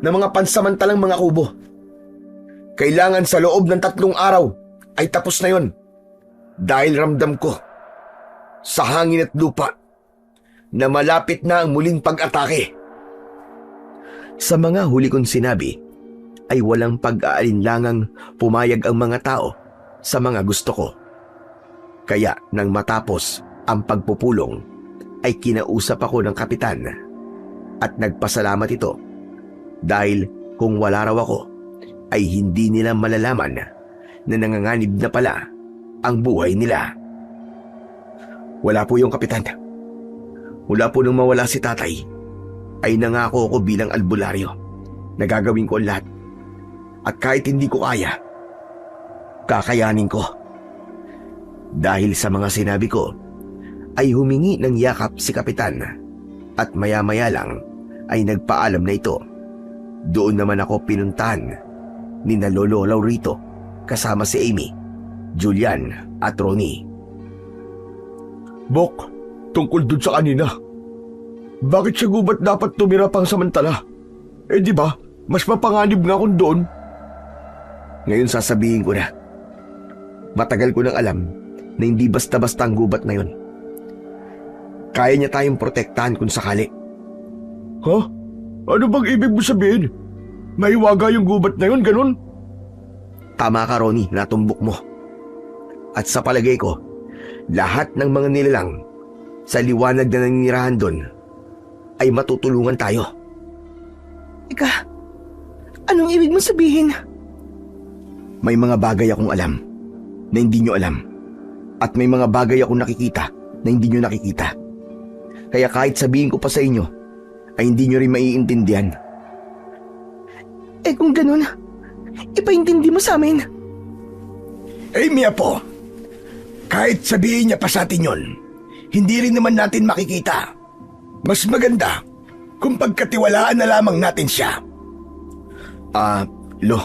ng mga pansamantalang mga kubo. Kailangan sa loob ng 3 araw ay tapos na yon. Dahil ramdam ko sa hangin at lupa na malapit na ang muling pag-atake. Sa mga huli kong sinabi ay walang pag-aalinlangang pumayag ang mga tao sa mga gusto ko. Kaya nang matapos ang pagpupulong ay kinausap ako ng kapitan at nagpasalamat ito dahil kung wala raw ako ay hindi nila malalaman na nanganganib na pala ang buhay nila. Wala po yung kapitan. Mula po nung mawala si tatay ay nangako ako bilang albularyo na gagawin ko ang lahat. At kahit hindi ko kaya, kakayanin ko. Dahil sa mga sinabi ko, ay humingi ng yakap si kapitan at maya-maya lang ay nagpaalam na ito. Doon naman ako pinuntahan ni na Lolo Laurito kasama si Amy, Julian at Ronnie. Bok, tungkol dun sa kanina. Bakit sa gubat dapat tumira pang samantala? Eh di ba, mas mapanganib nga kung doon. Ngayon sasabihin ko na. Matagal ko nang alam na hindi basta-basta ang gubat na yon. kaya niya tayong protektahan kung sakali. Ha? Ano bang ibig mo sabihin? Maiwaga yung gubat na yun, ganun? Tama ka, Ronnie, natumbok mo. At sa palagay ko, lahat ng mga nilalang sa liwanag na naninirahan doon ay matutulungan tayo. Ika, anong ibig mo sabihin? May mga bagay akong alam na hindi nyo alam. At may mga bagay akong nakikita na hindi nyo nakikita. Kaya kahit sabihin ko pa sa inyo, ay hindi nyo rin maiintindihan. Eh kung ganun, ipaintindi mo sa amin. Amy, Apo, kahit sabihin niya pa sa atin yon, hindi rin naman natin makikita. Mas maganda kung pagkatiwalaan na lamang natin siya. Lo,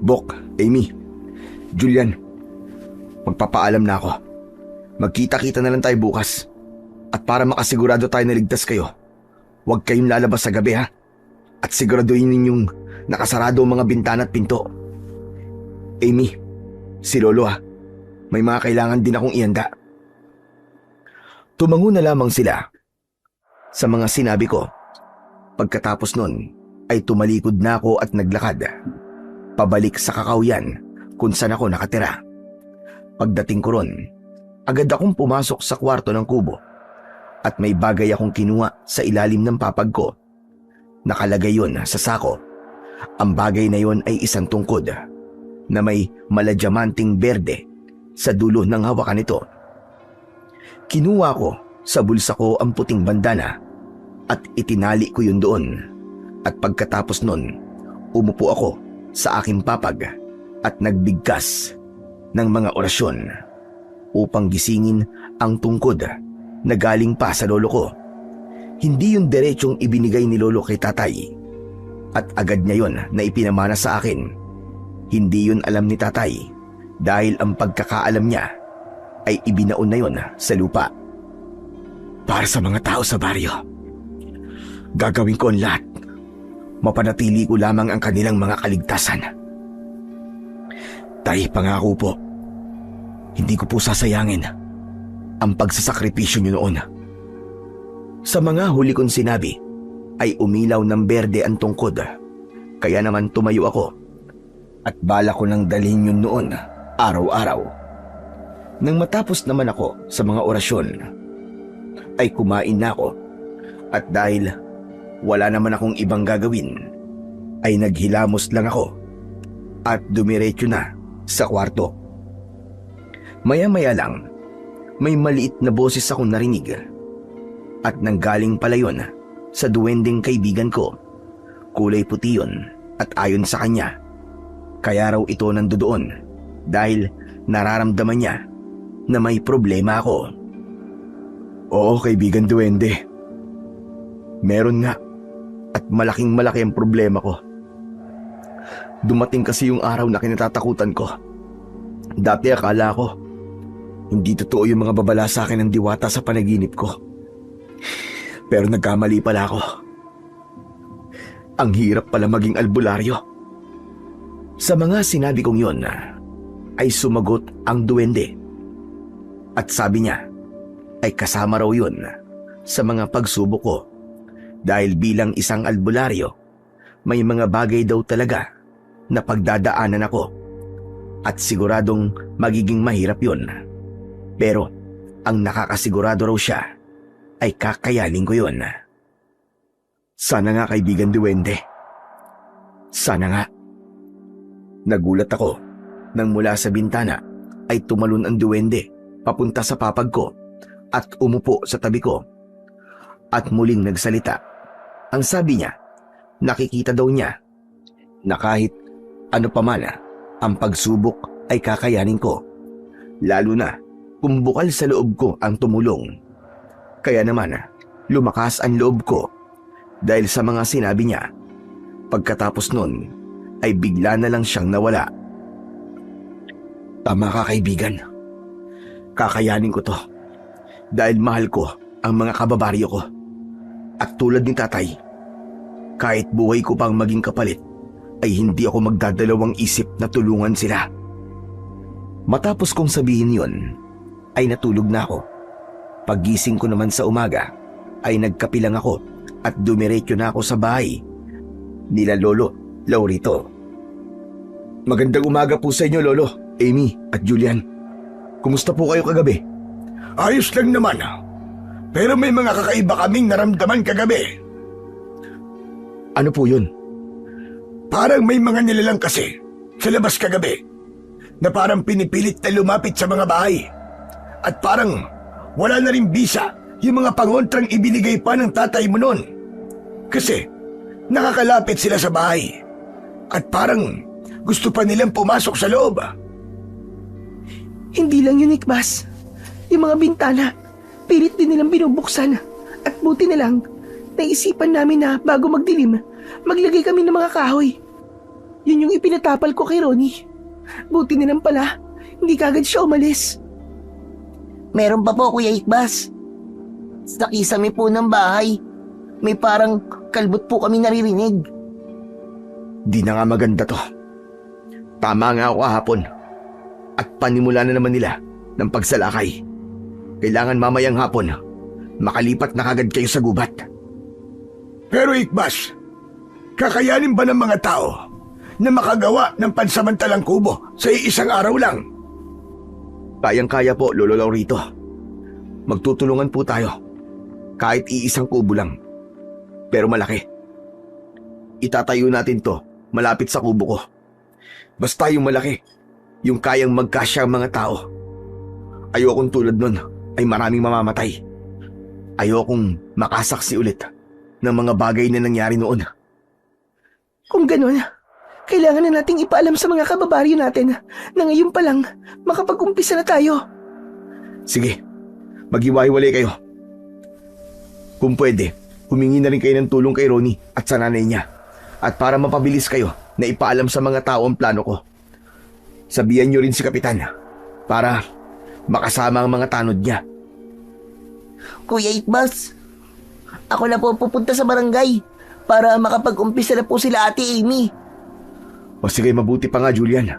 Bok, Amy, Julian, magpapaalam na ako. Magkita-kita na lang tayo bukas. At para makasigurado tayo na ligtas kayo, huwag kayong lalabas sa gabi, ha? At siguraduhin ninyong nakasarado ang mga bintana at pinto. Amy, si Lolo, ha? May mga kailangan din akong ihanda. Tumango na lamang sila sa mga sinabi ko. Pagkatapos nun ay tumalikod na ako at naglakad pabalik sa kakawyan kung saan ako nakatira. Pagdating ko ron, agad akong pumasok sa kwarto ng kubo at may bagay akong kinuha sa ilalim ng papag ko. Nakalagay yon sa sako. Ang bagay na yon ay isang tungkod na may maladiamanting berde sa dulo ng hawakan nito. Kinuha ko sa bulsa ko ang puting bandana at itinali ko yun doon. At pagkatapos nun, umupo ako sa aking papag at nagbigkas ng mga orasyon upang gisingin ang tungkod na galing pa sa lolo ko. Hindi yung diretsong ibinigay ni lolo kay tatay at agad niya yon na ipinamana sa akin. Hindi yun alam ni tatay dahil ang pagkakaalam niya ay ibinaon na yon sa lupa. Para sa mga tao sa baryo, gagawin ko ang lahat. Mapanatili ko lamang ang kanilang mga kaligtasan. Tay, pangako po, hindi ko po sasayangin ang pagsasakripisyo niyo noon. Sa mga huli kong sinabi ay umilaw ng berde ang tungkod. Kaya naman tumayo ako at bala ko nang dalhin yun noon araw-araw. Nang matapos naman ako sa mga orasyon, ay kumain na ako at dahil wala naman akong ibang gagawin, ay naghilamos lang ako at dumiretso na sa kwarto. Maya-maya lang, may maliit na boses akong narinig at nanggaling pala yun sa duwending kaibigan ko. Kulay puti yun at ayon sa kanya, kaya raw ito nandoon dahil nararamdaman niya na may problema ako. Oo, kaibigan duwende. Meron nga at malaking-malaki ang problema ko. Dumating kasi yung araw na kinatatakutan ko. Dati akala ko hindi totoo yung mga babala sa akin ng diwata sa panaginip ko. Pero nagkamali pala ako. Ang hirap pala maging albularyo. Sa mga sinabi kong yon, ay sumagot ang duwende. At sabi niya, ay kasama raw yun sa mga pagsubok ko. Dahil bilang isang albularyo, may mga bagay daw talaga na pagdadaanan ako. At siguradong magiging mahirap yun. Pero ang nakakasigurado raw siya ay kakayanin ko yun. Sana nga, kaibigan duwende. Sana nga. Nagulat ako nang mula sa bintana ay tumalon ang duwende papunta sa papag ko at umupo sa tabi ko. At muling nagsalita. Ang sabi niya, nakikita daw niya na kahit ano pa man ang pagsubok ay kakayanin ko. Lalo na kung bukal sa loob ko ang tumulong. Kaya naman, lumakas ang loob ko dahil sa mga sinabi niya. Pagkatapos nun, ay bigla na lang siyang nawala. Tama ka, kaibigan. Kakayanin ko to dahil mahal ko ang mga kababaryo ko. At tulad ni tatay, kahit buhay ko pang maging kapalit, ay hindi ako magdadalawang isip na tulungan sila. Matapos kong sabihin yon, ay natulog na ako. Paggising ko naman sa umaga ay nagkapilang ako at dumiretso na ako sa bahay nila Lolo Laurito. Magandang umaga po sa inyo, Lolo, Amy at Julian. Kumusta po kayo kagabi? Ayos lang naman. Pero may mga kakaiba kaming naramdaman kagabi. Ano po yun? Parang may mga nilalang kasi sa labas kagabi na parang pinipilit na lumapit sa mga bahay. At parang wala na rin bisa yung mga pangontrang ibinigay pa ng tatay mo noon. Kasi nakakalapit sila sa bahay at parang gusto pa nilang pumasok sa loob. Hindi lang yun, Ikbas. Yung mga bintana, pilit din nilang binubuksan. At buti na lang, naisipan namin na bago magdilim, maglagay kami ng mga kahoy. Yun yung ipinatapal ko kay Ronnie. Buti na lang pala, hindi kagad siya umalis. Meron pa po, Kuya Ikbas. Sa kisame po ng bahay, may parang kalbot po kami naririnig. Di na nga maganda to. Tama nga ako kahapon. At panimula na naman nila ng pagsalakay. Kailangan mamayang hapon, makalipat na kagad kayo sa gubat. Pero Ikbas, kakayanin ba ng mga tao na makagawa ng pansamantalang kubo sa iisang araw lang? Kayang-kaya po, Lolo Laurito. Magtutulungan po tayo. Kahit iisang kubo lang. Pero malaki. Itatayo natin to malapit sa kubo ko. Basta yung malaki, yung kayang magkasya ang mga tao. Ayokong tulad nun ay maraming mamamatay. Ayokong makasaksi ulit ng mga bagay na nangyari noon. Kung ganun, kailangan na nating ipaalam sa mga kababaryo natin na ngayon pa lang makapag-umpisa na tayo. Sige, maghiwa-hiwalay kayo. Kung pwede, humingi na rin kayo ng tulong kay Ronnie at sa nanay niya. At para mapabilis kayo na ipaalam sa mga tao ang plano ko, sabihan niyo rin si Kapitan para makasama ang mga tanod niya. Kuya Ikbas, ako na po pupunta sa barangay para makapag-umpisa na po sila Ate Amy. O sige, mabuti pa nga, Julian.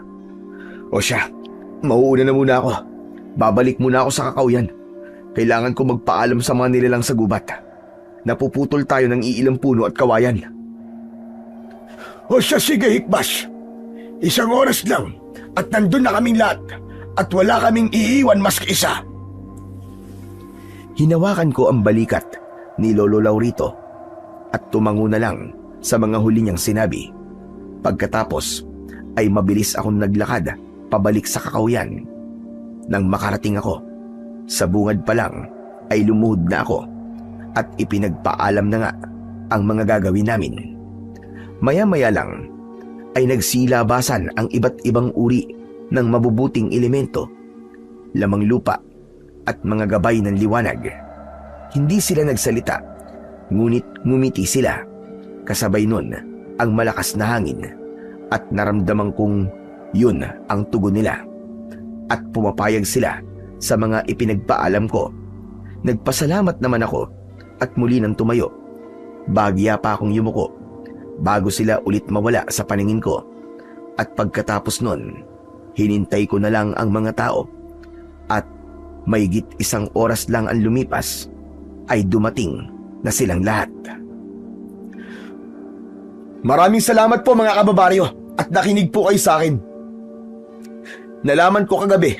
O siya, mauuna na muna ako. Babalik muna ako sa kakauyan. Kailangan ko magpaalam sa mga nilalang sa gubat. Napuputol tayo ng iilang puno at kawayan. O siya, sige Ikbas. Isang oras lang at nandun na kaming lahat at wala kaming iiwan maski isa. Hinawakan ko ang balikat ni Lolo Laurito at tumango na lang sa mga huli niyang sinabi. Pagkatapos ay mabilis akong naglakad pabalik sa kakauyan. Nang makarating ako, sa bungad pa lang ay lumuhod na ako at ipinagpaalam na nga ang mga gagawin namin. Maya-maya lang ay nagsilabasan ang iba't ibang uri ng mabubuting elemento, lamang lupa at mga gabay ng liwanag. Hindi sila nagsalita, ngunit ngumiti sila. Kasabay nun ang malakas na hangin at naramdaman kong yun ang tugon nila. At pumapayag sila sa mga ipinagpaalam ko. Nagpasalamat naman ako at muli nang tumayo. Bagya pa akong yumuko bago sila ulit mawala sa paningin ko. At pagkatapos nun, hinintay ko na lang ang mga tao. At mahigit isang oras lang ang lumipas ay dumating na silang lahat. Maraming salamat po mga kababaryo at nakinig po kayo sa akin. Nalaman ko kagabi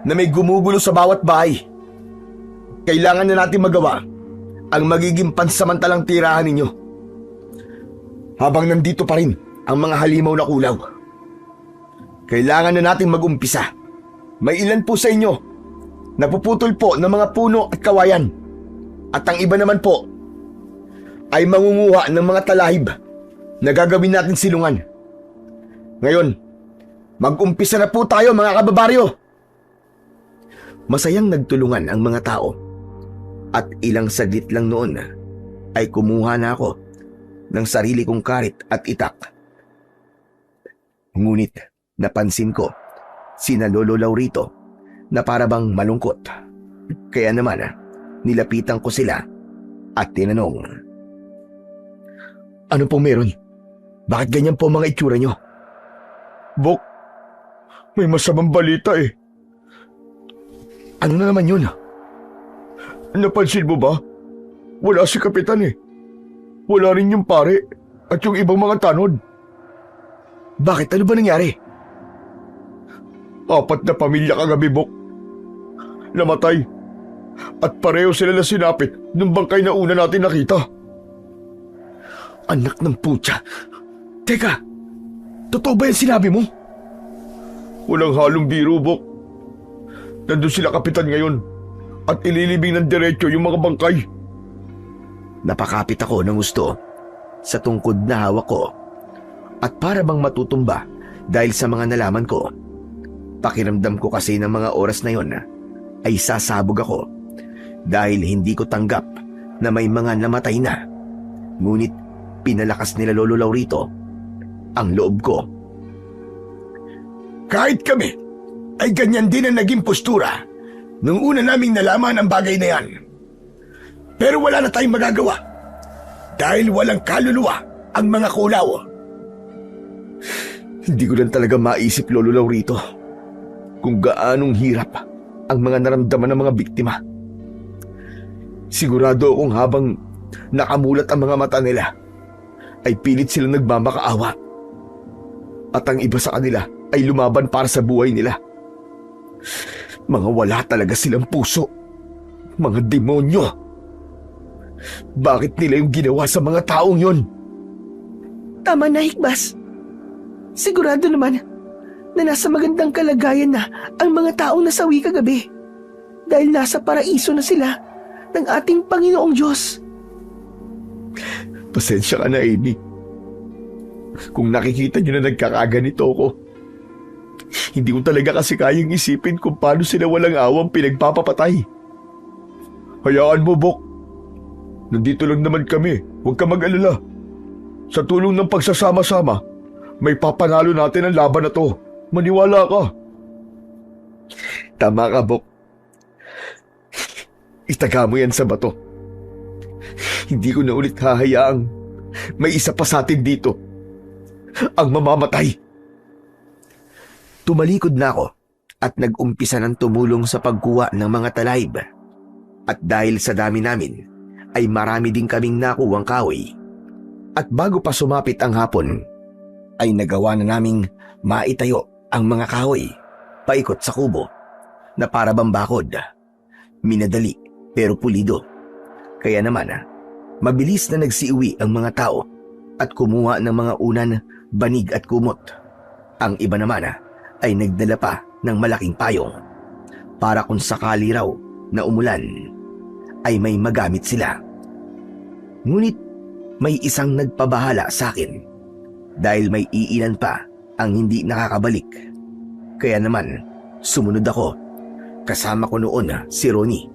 na may gumugulo sa bawat bahay. Kailangan na natin magawa ang magiging pansamantalang tirahan ninyo. Habang nandito pa rin ang mga halimaw na kulaw. Kailangan na natin mag-umpisa. May ilan po sa inyo napuputol po ng mga puno at kawayan. At ang iba naman po ay mangunguha ng mga talahib na gagawin natin silungan. Ngayon, mag-umpisa na po tayo mga kababaryo. Masayang nagtulungan ang mga tao at ilang saglit lang noon ay kumuha na ako ng sarili kong karit at itak. Ngunit napansin ko sina Lolo Laurito na parabang malungkot. Kaya naman nilapitan ko sila at tinanong, "Ano pong meron? Bakit ganyan po mga itsura nyo?" Bok, may masamang balita eh. Ano na naman yun? Napansin mo ba? Wala si Kapitan eh. Wala rin yung pare at yung ibang mga tanod. Bakit? Ano ba nangyari? 4 na pamilya kagabi, Bok. Namatay. At pareho sila na sinapit ng bangkay na una natin nakita. Anak ng putya. Teka, totoo ba yung sinabi mo? Walang halong biro, Bok. Nandun sila Kapitan ngayon at ililibing ng diretso yung mga bangkay. Napakapit ako ng gusto sa tungkod na hawak ko at para bang matutumba dahil sa mga nalaman ko. Pakiramdam ko kasi ng mga oras na yon ay sasabog ako dahil hindi ko tanggap na may mga namatay na. Ngunit pinalakas nila Lolo Laurito ang loob ko. Kahit kami, ay ganyan din ang naging postura nung una naming nalaman ang bagay na yan. Pero wala na tayong magagawa dahil walang kaluluwa ang mga kulaw. Hindi ko lang talaga maisip, Lolo Laurito, kung gaanong hirap ang mga naramdaman ng mga biktima. Sigurado akong habang nakamulat ang mga mata nila, ay pilit silang nagmamakaawa. At ang iba sa kanila ay lumaban para sa buhay nila. Mga wala talaga silang puso. Mga demonyo. Bakit nila yung ginawa sa mga taong yon? Tama na, Hikbas. Sigurado naman na nasa magandang kalagayan na ang mga taong nasawi kagabi dahil nasa paraiso na sila ng ating Panginoong Diyos. Pasensya ka na, Amy. Kung nakikita niyo na nagkakaganito ako, hindi ko talaga kasi kayang isipin kung paano sila walang awang pinagpapapatay. Hayaan mo, Bok. Nandito lang naman kami. Huwag ka mag-alala. Sa tulong ng pagsasama-sama, may papanalo natin ang laban na to. Maniwala ka. Tama ka, Bok. Itaga mo yan sa bato. Hindi ko na ulit hahayaang may isa pa sa atin dito ang mamamatay. Tumalikod na ako at nag-umpisa ng tumulong sa pagkuha ng mga talayb. At dahil sa dami namin, ay marami din kaming nakuwang kahoy. At bago pa sumapit ang hapon, ay nagawa na naming maitayo ang mga kahoy paikot sa kubo na para bang bakod. Minadali pero pulido. Kaya naman, mabilis na nagsiuwi ang mga tao at kumuha ng mga unan, banig at kumot. Ang iba naman ay nagdala pa ng malaking payong para kung sakali raw na umulan ay may magamit sila. Ngunit may isang nagpabahala sa akin dahil may iilan pa ang hindi nakakabalik. Kaya naman sumunod ako. Kasama ko noon si Ronnie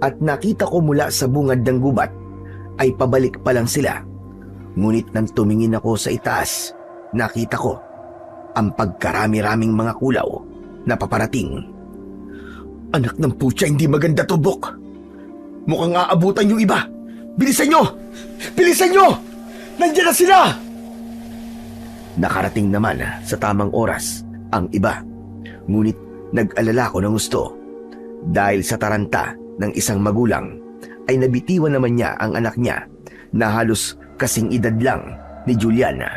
at nakita ko mula sa bungad ng gubat ay pabalik pa lang sila. Ngunit nang tumingin ako sa itaas, nakita ko ang pagkarami-raming mga kulaw na paparating. Anak ng putya, hindi maganda to, Bok. Mukhang aabutan yung iba. Bilisan nyo! Bilisan nyo! Nandiyan na sila! Nakarating naman sa tamang oras ang iba. Ngunit nag-alala ko ng gusto. Dahil sa taranta ng isang magulang ay nabitiwan naman niya ang anak niya na halos kasing edad lang ni Juliana.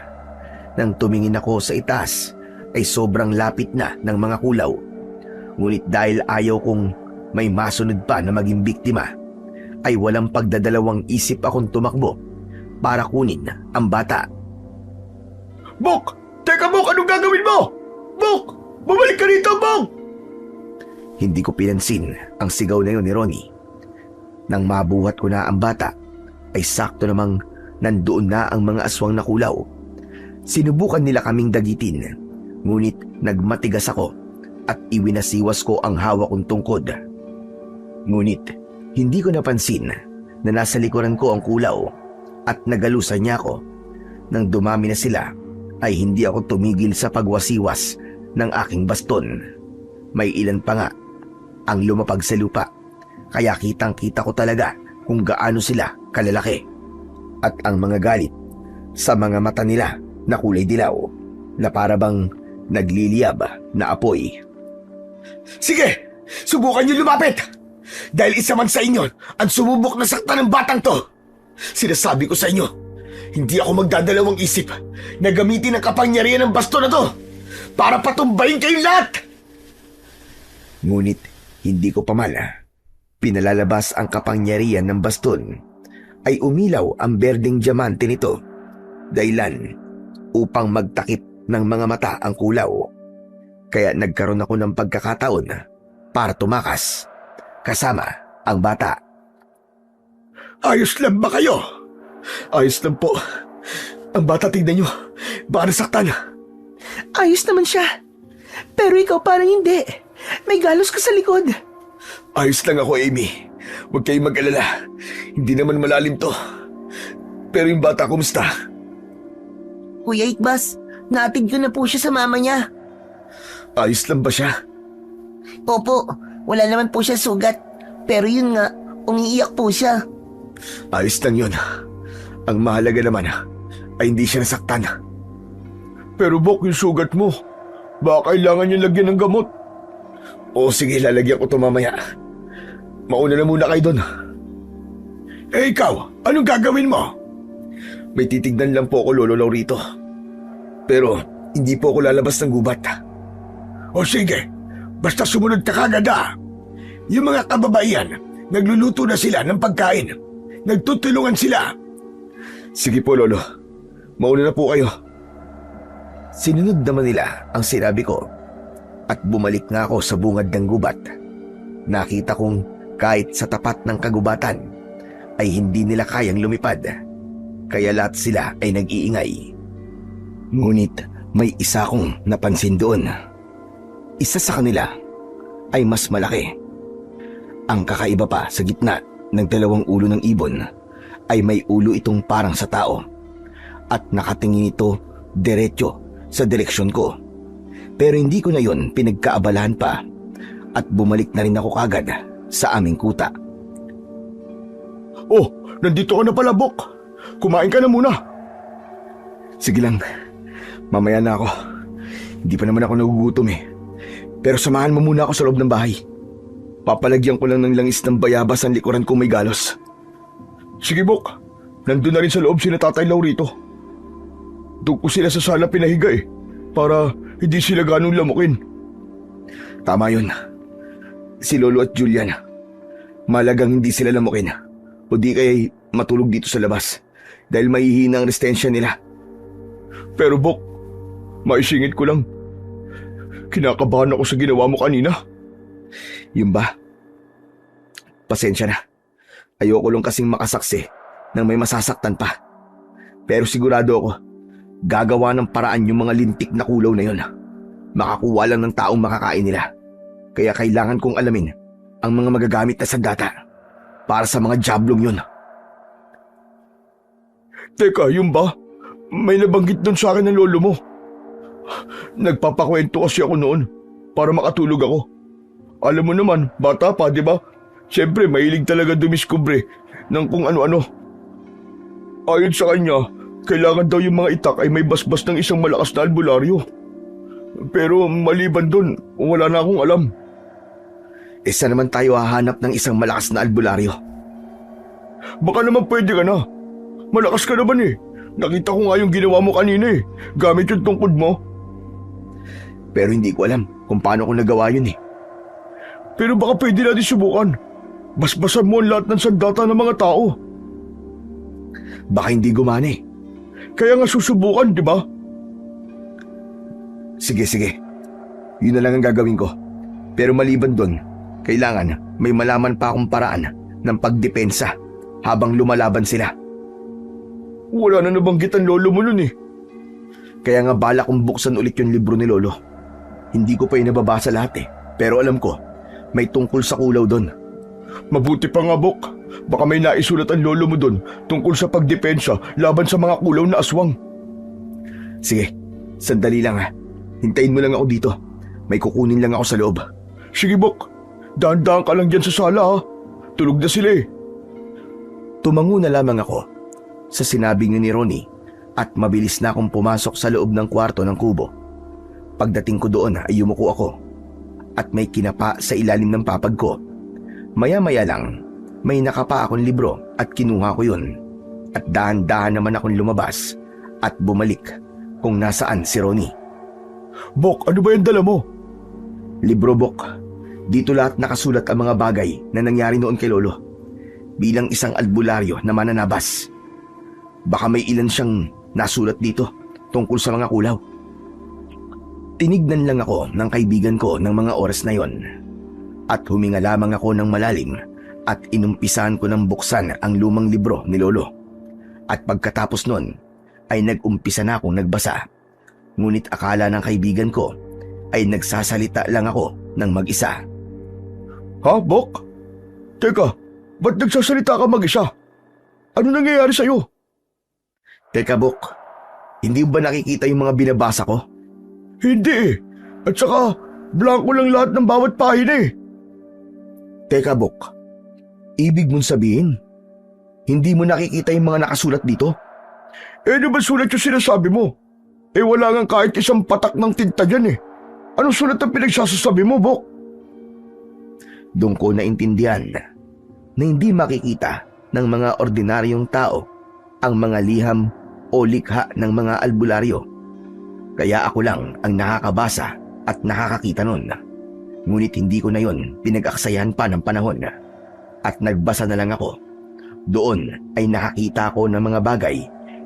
Nang tumingin ako sa itaas ay sobrang lapit na ng mga kulaw. Ngunit dahil ayaw kong may masunod pa na maging biktima, ay walang pagdadalawang isip akong tumakbo para kunin ang bata. Bok! Teka, Bok! Anong gagawin mo? Bok! Bumalik ka rito, Bok! Hindi ko pinansin ang sigaw na yun ni Ronnie. Nang mabuhat ko na ang bata, ay sakto namang nandoon na ang mga aswang na kulaw. Sinubukan nila kaming dagitin, ngunit nagmatigas ako at iwinasiwas ko ang hawak kong tungkod. Ngunit hindi ko napansin na nasa likuran ko ang kulaw at nagalusan niya ako. Nang dumami na sila, ay hindi ako tumigil sa pagwasiwas ng aking baston. May ilan pa nga ang lumapag sa lupa, kaya kitang-kita ko talaga kung gaano sila kalalaki. At ang mga galit sa mga mata nila na kulay dilaw na para bang nagliliyab na apoy. Sige! Subukan niyo lumapit! Dahil isa man sa inyo ang sumubok na saktan ng batang to. Sinasabi ko sa inyo, hindi ako magdadalawang isip na gamitin ang kapangyarihan ng baston na to para patumbayin kayong lahat. Ngunit hindi ko pamala. Pinalalabas ang kapangyarihan ng baston ay umilaw ang berdeng diamante nito. Dahilan upang magtakip ng mga mata ang kulaw. Kaya nagkaroon ako ng pagkakataon para tumakas kasama ang bata. Ayos lang ba kayo? Ayos lang po. Ang bata, tignan nyo. Baka nasaktan. Ayos naman siya. Pero ikaw parang hindi. May galos ka sa likod. Ayos lang ako, Amy. Huwag kayong mag-alala. Hindi naman malalim to. Pero yung bata, kumusta? Kuya Ikbas, naatid ko na po siya sa mama niya. Ayos lang ba siya? Opo, wala naman po siya sugat. Pero yun nga, umiiyak po siya. Ayos lang yun. Ang mahalaga naman ay hindi siya nasaktan. Pero Bok, yung sugat mo, baka kailangan niya lagyan ng gamot. O sige, lalagyan ko ito mamaya. Mauna na muna kayo doon. Eh ikaw, anong gagawin mo? May titignan lang po ako, Lolo Laurito. Pero hindi po ako lalabas ng gubat. O sige, basta sumunod ka kagad ah. Yung mga kababaihan, nagluluto na sila ng pagkain. Nagtutulungan sila. Sige po, Lolo. Mauna na po kayo. Sinunod naman nila ang sinabi ko at bumalik nga ako sa bungad ng gubat. Nakita kong kahit sa tapat ng kagubatan ay hindi nila kayang lumipad. Kaya lahat sila ay nag-iingay. Ngunit may isa akong napansin doon. Isa sa kanila ay mas malaki. Ang kakaiba pa sa gitna ng dalawang ulo ng ibon ay may ulo itong parang sa tao at nakatingin ito diretso sa direksyon ko. Pero hindi ko na yon pinagkaabalahan pa at bumalik na rin ako kagad sa aming kuta. Oh, nandito ka na pala, Bok. Kumain ka na muna. Sige lang, mamaya na ako. Hindi pa naman ako nagugutom eh. Pero samahan mo muna ako sa loob ng bahay. Papalagyan ko lang ng langis ng bayabas ang likuran kung may galos. Sige, Bok. Nandun na rin sa loob sila Tatay Laurito. Doon ko sila sa sala pinahiga eh, para hindi sila ganong lamukin. Tama yun. Si Lolo at Julian. Malagang hindi sila lamukin. O di kaya matulog dito sa labas dahil mahihina ang resistensya nila. Pero Bok, maisingit ko lang. Kinakabahan ako sa ginawa mo kanina. Yun ba? Pasensya na. Ayoko lang kasing makasaksi nang may masasaktan pa. Pero sigurado ako, gagawa ng paraan yung mga lintik na kulaw na yun. Makakuha lang ng taong makakain nila. Kaya kailangan kong alamin ang mga magagamit na sandata para sa mga jablong yun. Teka, yun ba? May nabanggit doon sa akin ng lolo mo. Nagpapakwento kasi ako noon para makatulog ako. Alam mo naman, bata pa, di ba? Siyempre, mahilig talaga dumiskubre ng kung ano-ano. Ayon sa kanya, kailangan daw yung mga itak ay may basbas ng isang malakas na albularyo. Pero maliban doon, wala na akong alam. Isa naman tayo hahanap ng isang malakas na albularyo. Baka naman pwede ka na. Malakas ka naman eh. Nakita ko nga yung ginawa mo kanina eh. Gamit yung tungkod mo. Pero hindi ko alam kung paano ko nagawa yun eh. Pero baka pwede natin subukan. Basbasan mo ang lahat ng sandata ng mga tao. Baka hindi gumana eh. Kaya nga susubukan, di ba? Sige. Yun na lang ang gagawin ko. Pero maliban doon, kailangan may malaman pa akong paraan ng pagdepensa habang lumalaban sila. Wala na nabanggit ang lolo mo nun eh. Kaya nga bala kong buksan ulit yung libro ni Lolo. Hindi ko pa yung nababasa lahat eh. Pero alam ko, may tungkol sa kulaw doon. Mabuti pa nga, Bok. Baka may naisulat ang lolo mo doon tungkol sa pagdepensa laban sa mga kulaw na aswang. Sige, sandali lang ha. Hintayin mo lang ako dito. May kukunin lang ako sa loob. Sige, Bok. Dahan-dahan ka lang dyan sa sala ha. Tulog na sila eh. Tumango na lamang ako sa sinabi ni Ronnie at mabilis na akong pumasok sa loob ng kwarto ng kubo. Pagdating ko doon ay yumuko ako at may kinapa sa ilalim ng papag ko. Maya-maya lang, may nakapa akong libro at kinuha ko yun. At dahan-dahan naman akong lumabas at bumalik kung nasaan si Ronnie. Bok, ano ba yung dala mo? Libro, Bok. Dito lahat nakasulat ang mga bagay na nangyari noon kay Lolo. Bilang isang albularyo na mananabas. Baka may ilan siyang nasulat dito tungkol sa mga kulaw. Tinignan lang ako ng kaibigan ko ng mga oras na yon. At huminga lamang ako ng malalim at inumpisahan ko ng buksan ang lumang libro ni Lolo. At pagkatapos nun ay nag-umpisa na akong nagbasa. Ngunit akala ng kaibigan ko ay nagsasalita lang ako ng mag-isa. Ha, Bok? Teka, ba't nagsasalita ka mag-isa? Ano nangyayari sa'yo? Teka, Bok, hindi ba nakikita yung mga binabasa ko? Hindi eh. At saka, blanco lang lahat ng bawat pahina eh. Teka, Bok, ibig mong sabihin, hindi mo nakikita yung mga nakasulat dito? Eh, di ba sulat yung sinasabi mo? Eh, wala nga kahit isang patak ng tinta dyan eh. Anong sulat ang pinagsasasabi mo, Bok? Doon ko naintindihan na hindi makikita ng mga ordinaryong tao ang mga liham o likha ng mga albularyo. Kaya ako lang ang nakakabasa at nakakakita nun. Ngunit hindi ko na yon pinag-aksayahan pa ng panahon. At nagbasa na lang ako. Doon ay nakakita ko ng mga bagay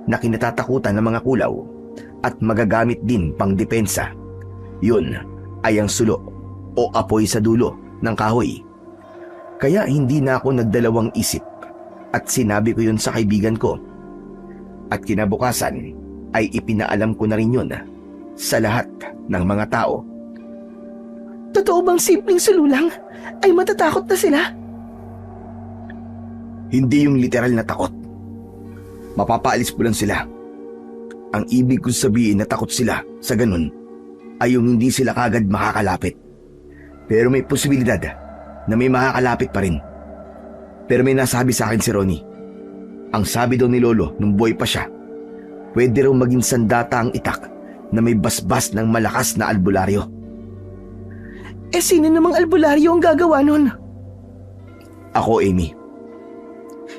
na kinatatakutan ng mga kulaw at magagamit din pang depensa. Yun ay ang sulo o apoy sa dulo ng kahoy. Kaya hindi na ako nagdalawang isip at sinabi ko yun sa kaibigan ko. At kinabukasan ay ipinaalam ko na rin yun sa lahat ng mga tao. Totoo bang simpleng sulo lang ay matatakot na sila? Hindi yung literal na takot. Mapapaalis mo lang sila. Ang ibig kong sabihin na takot sila sa ganun ay yung hindi sila kagad makakalapit. Pero may posibilidad na may makakalapit pa rin. Pero may nasabi sa akin si Ronnie. Ang sabi daw ni Lolo nung buhay pa siya, pwede raw maging sandata ang itak na may basbas ng malakas na albularyo. Eh sino namang albularyo ang gagawa nun? Ako, Amy.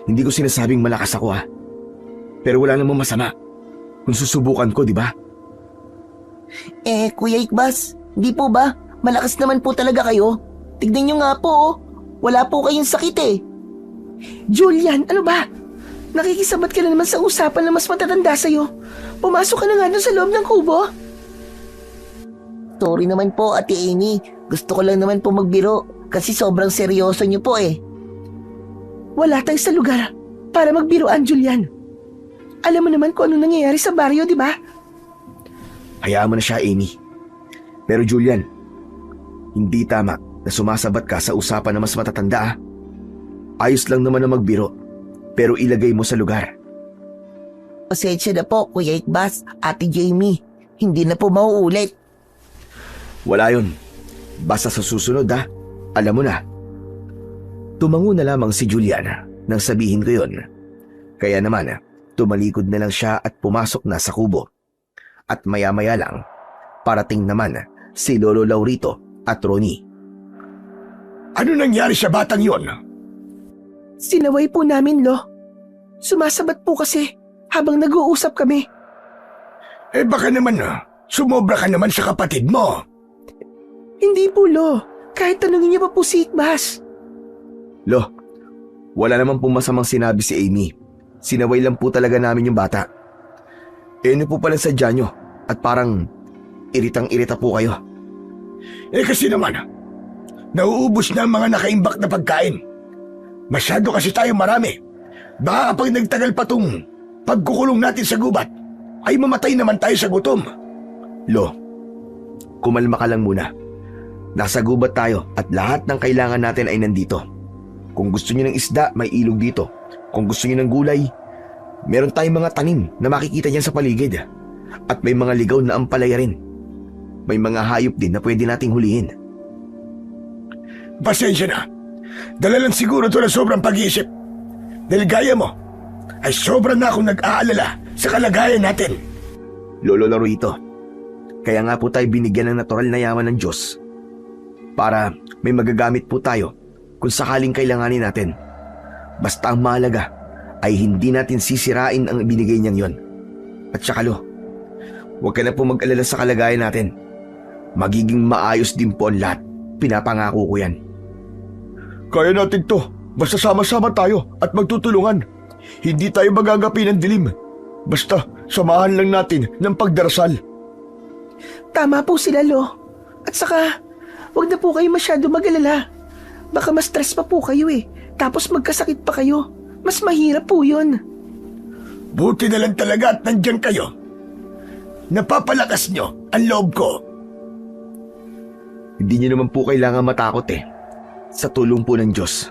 Hindi ko sinasabing malakas ako ha. Pero wala namang masama kung susubukan ko, di ba? Eh, Kuya Ikbas, di po ba? Malakas naman po talaga kayo. Tignan nyo nga po, oh. Wala po kayong sakit eh. Julian, ano ba? Nakikisabat ka na naman sa usapan na mas matatanda sa'yo. Pumasok ka na nga dun sa loob ng kubo. Sorry naman po, Ate Amy. Gusto ko lang naman po magbiro kasi sobrang seryoso nyo po eh. Wala tayo sa lugar para magbiruan, Julian. Alam mo naman kung ano nangyayari sa baryo, di ba? Hayaan mo na siya, Amy. Pero Julian, hindi tama na sumasabat ka sa usapan na mas matatanda. Ayos lang naman na magbiro, pero ilagay mo sa lugar. Pasensya na po, Kuya Ikbas, Ate Jamie. Hindi na po mauulit. Wala yun. Basta sa susunod alam mo na. Tumango na lamang si Julian nang sabihin ko yun. Kaya naman, tumalikod na lang siya at pumasok na sa kubo. At maya-maya lang, parating naman si Lolo Laurito at Ronnie. Ano nangyari sa batang yon? Sinaway po namin, Lo. Sumasabat po kasi habang nag-uusap kami. Eh baka naman sumobra ka naman sa kapatid mo. Hindi po, Lo. Kahit tanungin niya pa po si Ikbas. Lo, wala naman po masamang sinabi si Amy. Sinaway lang po talaga namin yung bata. Ano po pala sadya nyo at parang iritang-irita po kayo. Eh kasi naman, nauubos na ang mga nakaimbak na pagkain. Masyado kasi tayo marami. Baka kapag nagtagal pa tong pagkukulong natin sa gubat, ay mamatay naman tayo sa gutom. Lo, kumalma ka lang muna. Nasa gubat tayo at lahat ng kailangan natin ay nandito. Kung gusto niyo ng isda, may ilog dito. Kung gusto niyo ng gulay, meron tayong mga tanim na makikita diyan sa paligid. At may mga ligaw na ampalaya rin. May mga hayop din na pwede nating hulihin. Pasensya na. Dala lang siguro ito na sobrang pag-iisip. Dahil gaya mo, ay sobrang na akong nag-aalala sa kalagayan natin. Lolo Laruito, kaya nga po tayo binigyan ng natural na yaman ng Diyos para may magagamit po tayo kung sakaling kailanganin natin. Basta ang mahalaga ay hindi natin sisirain ang binigay niyang yon. At saka Lo, huwag ka na po mag-alala sa kalagayan natin. Magiging maayos din po ang lahat. Pinapangako ko yan. Kaya natin to. Basta sama-sama tayo at magtutulungan. Hindi tayo magagapi ng dilim. Basta samahan lang natin ng pagdarasal. Tama po sila, Lo. At saka, huwag na po kayo masyado mag-alala. Baka mas stress pa po kayo eh. Tapos magkasakit pa kayo. Mas mahirap po yun. Buti na lang talaga at nandyan kayo. Napapalakas nyo ang loob ko. Hindi niyo naman po kailangan matakot eh. Sa tulong po ng Diyos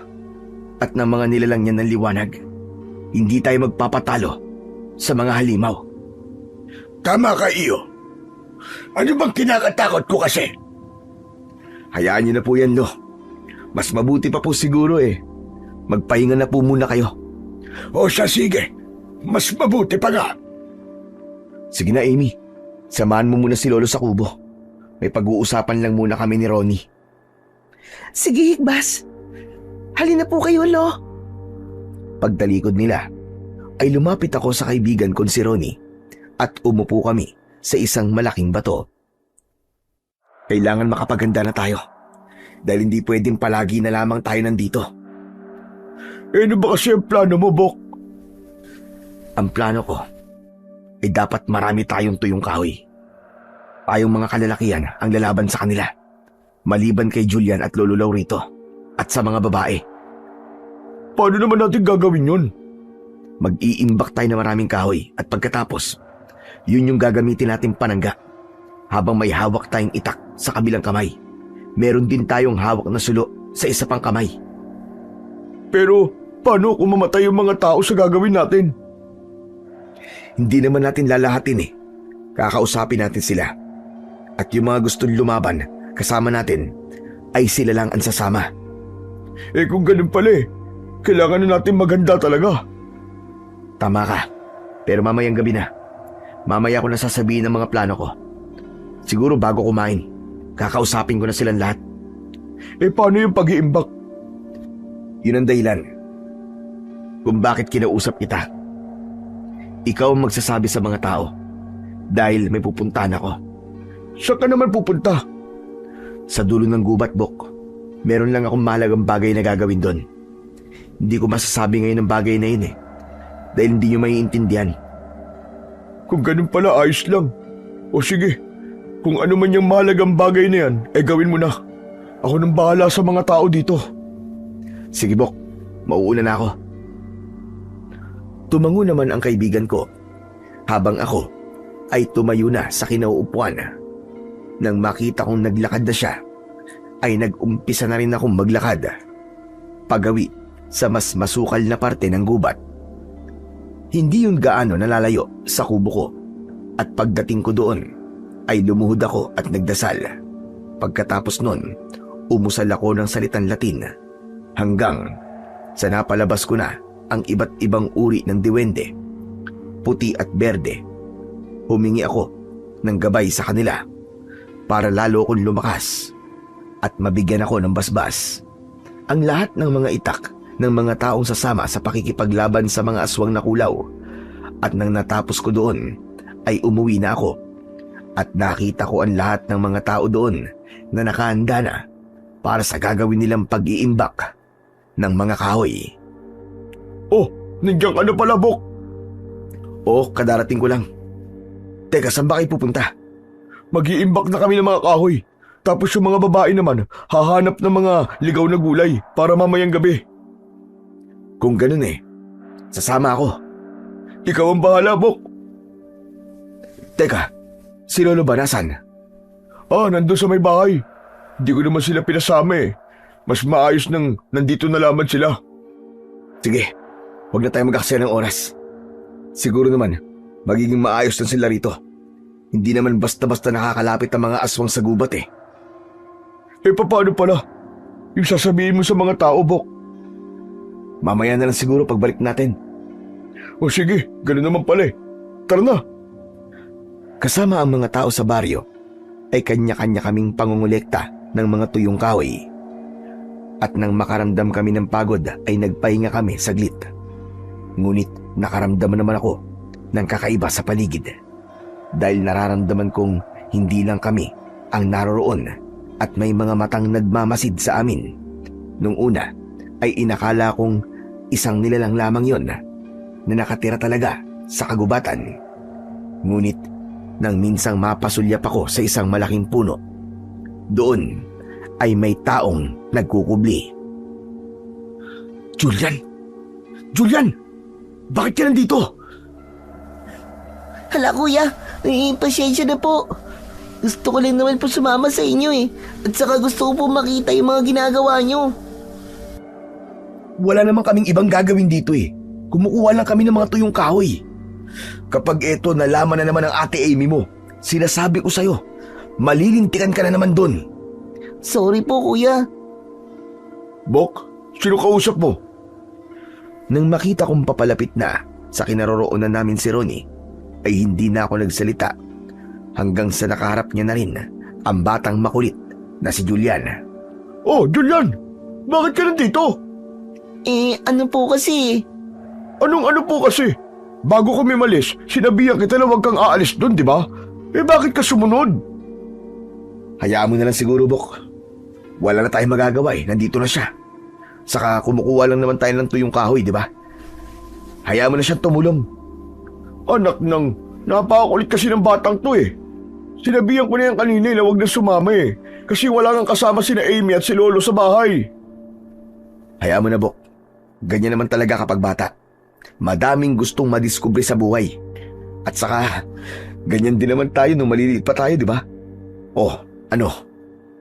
at ng mga nilalang niya ng liwanag, hindi tayo magpapatalo sa mga halimaw. Tama ka, Iyo. Ano bang kinakatakot ko kasi? Hayaan niyo na po yan, Lo. Mas mabuti pa po siguro eh. Magpahinga na po muna kayo. O siya, sige. Mas mabuti pa nga. Sige na, Amy. Samahan mo muna si Lolo sa kubo. May pag-uusapan lang muna kami ni Ronnie. Sige, Hikbas. Halina po kayo, Lo. Pagtalikod nila, ay lumapit ako sa kaibigan kong si Ronnie at umupo kami sa isang malaking bato. Kailangan makapaganda na tayo dahil hindi pwedeng palagi na lamang tayo nandito. Ano ba kasi ang plano mo, Bok? Ang plano ko ay dapat marami tayong tuyong kahoy. Tayong mga kalalakihan ang lalaban sa kanila, maliban kay Julian at Lolo Laurito at sa mga babae. Paano naman natin gagawin yun? Mag-iimbak tayo ng maraming kahoy at pagkatapos, yun yung gagamitin natin panangga. Habang may hawak tayong itak sa kabilang kamay, meron din tayong hawak na sulo sa isa pang kamay. Pero paano kung mamatay yung mga tao sa gagawin natin? Hindi naman natin lalahatin eh. Kakausapin natin sila. At yung mga gustong lumaban kasama natin ay sila lang ang sasama. Eh kung ganun pala eh, kailangan na natin maganda talaga. Tama ka. Pero mamayang gabi na. Mamaya ko na sasabihin ang mga plano ko. Siguro bago kumain, kakausapin ko na silang lahat. Eh paano yung pag-iimbak? Yun ang dahilan kung bakit kinausap kita. Ikaw ang magsasabi sa mga tao dahil may pupuntahan ako. Saan ka naman pupunta? Sa dulo ng gubat, Bok. Meron lang akong mahalagang bagay na gagawin doon. Hindi ko masasabi ngayon ang bagay na yun eh. Dahil hindi nyo maiintindihan. Kung ganun pala, ayos lang. O sige, kung ano man yung mahalagang bagay na yan, eh gawin mo na. Ako nang bahala sa mga tao dito. Sige, Bok. Mauuna na ako. Tumango naman ang kaibigan ko habang ako ay tumayo na sa kinauupuan. Nang makita kong naglakad na siya, ay nag-umpisa na rin akong maglakad. Pagawi sa mas masukal na parte ng gubat. Hindi yun gaano nalalayo sa kubo ko at pagdating ko doon ay lumuhod ako at nagdasal. Pagkatapos nun, umusal ako ng salitang Latin hanggang sa napalabas ko na ang iba't ibang uri ng diwende, puti at berde. Humingi ako ng gabay sa kanila para lalo akong lumakas at mabigyan ako ng basbas. Ang lahat ng mga itak ng mga taong sasama sa pakikipaglaban sa mga aswang na kulaw. At nang natapos ko doon, ay umuwi na ako at nakita ko ang lahat ng mga tao doon na nakahanda na para sa gagawin nilang pag-iimbak ng mga kahoy. Oh, nandiyan ka na pala, Bok. Oh, kadarating ko lang. Teka, saan ba kayo pupunta? Mag-iimbak na kami ng mga kahoy. Tapos yung mga babae naman, hahanap ng mga ligaw na gulay para mamayang gabi. Kung ganun eh, sasama ako. Ikaw ang bahala, Bok. Teka, si Lolo ba nasan? Nandun sa may bahay. Hindi ko naman sila pinasama eh. Mas maayos nang nandito na lamang sila. Sige, huwag na tayo magkaksaya ng oras. Siguro naman, magiging maayos na sila rito. Hindi naman basta-basta nakakalapit ang mga aswang sa gubat eh. Eh paano pala? Yung sasabihin mo sa mga tao, Bok? Mamaya na lang siguro pagbalik natin. O sige, gano'n naman pala eh. Tara na. Kasama ang mga tao sa baryo, ay kanya-kanya kaming pangungulekta ng mga tuyong kahoy. At nang makaramdam kami ng pagod ay nagpahinga kami saglit. Ngunit nakaramdaman naman ako ng kakaiba sa paligid. Dahil nararamdaman kong hindi lang kami ang naroroon at may mga matang nagmamasid sa amin. Nung una ay inakala kong isang nilalang lamang yon na nakatira talaga sa kagubatan. Ngunit nang minsang mapasulyap ako sa isang malaking puno, doon ay may taong nagkukubli. Julian! Julian! Bakit ka nandito? Hala kuya, pasensya na po. Gusto ko lang naman po sumama sa inyo eh. At saka gusto ko po makita yung mga ginagawa nyo. Wala naman kaming ibang gagawin dito eh. Kumukuha lang kami ng mga tuyong kahoy. Kapag eto nalaman na naman ng ate Amy mo, sinasabi ko sa'yo, malilintikan ka na naman dun. Sorry po kuya. Bok, sino kausap mo? Nang makita kong papalapit na sa kinaroroonan namin si Ronnie, ay hindi na ako nagsalita hanggang sa nakaharap niya na rin ang batang makulit na si Julian. Oh, Julian! Bakit ka nandito? Ano po kasi? Anong ano po kasi? Bago kami malis, sinabihan kita na huwag kang aalis doon, di ba? Bakit ka sumunod? Hayaan mo na lang siguro, Bok. Wala na tayong magagawa eh, nandito na siya. Saka kumukuha lang naman tayo ng tuyong kahoy, di ba? Hayaan mo na siyang tumulong. Anak ng, napakakulit kasi ng batang to eh. Sinabihan ko na yan kanina na huwag na sumama eh. Kasi wala kang kasama sina Amy at si Lolo sa bahay. Hayaan mo na, Bok. Ganyan naman talaga kapag bata. Madaming gustong madiskubre sa buhay. At saka, ganyan din naman tayo nung maliliit pa tayo, di ba? Oh, ano?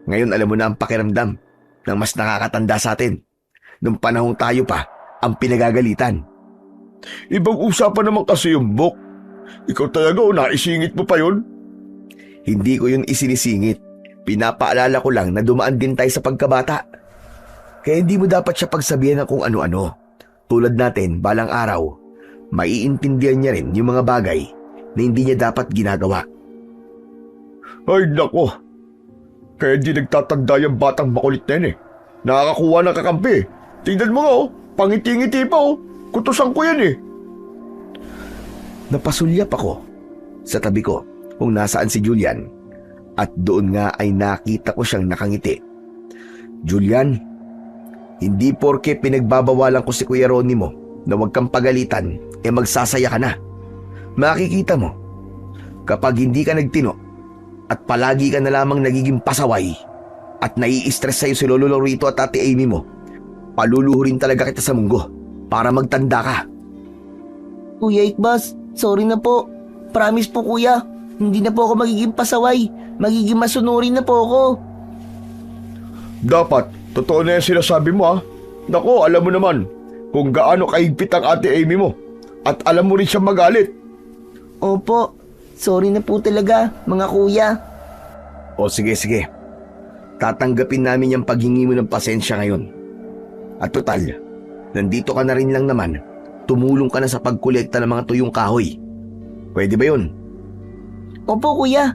Ngayon alam mo na ang pakiramdam ng mas nakakatanda sa atin. Nung panahong tayo pa ang pinagagalitan. Ibang usapan naman kasi yung Bok. Ikaw talaga o naisingit mo pa yun? Hindi ko yun isinisingit. Pinapaalala ko lang na dumaan din tayo sa pagkabata. Kaya hindi mo dapat siya pagsabihan ng kung ano-ano. Tulad natin, balang araw, maiintindihan niya rin yung mga bagay na hindi niya dapat ginagawa. Ay nako, kaya di nagtatanda yung batang makulit na yun eh. Nakakakuha ng kakampi. Tingnan mo nga oh, pangiti-ngiti pa oh. Kutusan ko yan eh. Napasulyap ako sa tabi ko kung nasaan si Julian at doon nga ay nakita ko siyang nakangiti. Julian, hindi porke pinagbabawalan ko si Kuya Ronnie mo na huwag kang pagalitan, magsasaya ka na. Makikita mo, kapag hindi ka nagtino at palagi ka na lamang nagiging pasaway at nai-stress sa'yo si Lolo Lorito at Ate Amy mo, paluluhurin talaga kita sa munggo para magtanda ka. Kuya Ikbas, sorry na po. Promise po kuya, hindi na po ako magiging pasaway. Magiging masunurin na po ako. Dapat, totoo na yung sinasabi mo ha. Nako, alam mo naman kung gaano kahigpit ang Ate Amy mo. At alam mo rin siyang magalit. Opo, sorry na po talaga mga kuya. O sige. Tatanggapin namin yung paghingi mo ng pasensya ngayon. At total, nandito ka na rin lang naman. Tumulong ka na sa pagkolekta ng mga tuyong kahoy. Pwede ba yun? Opo kuya,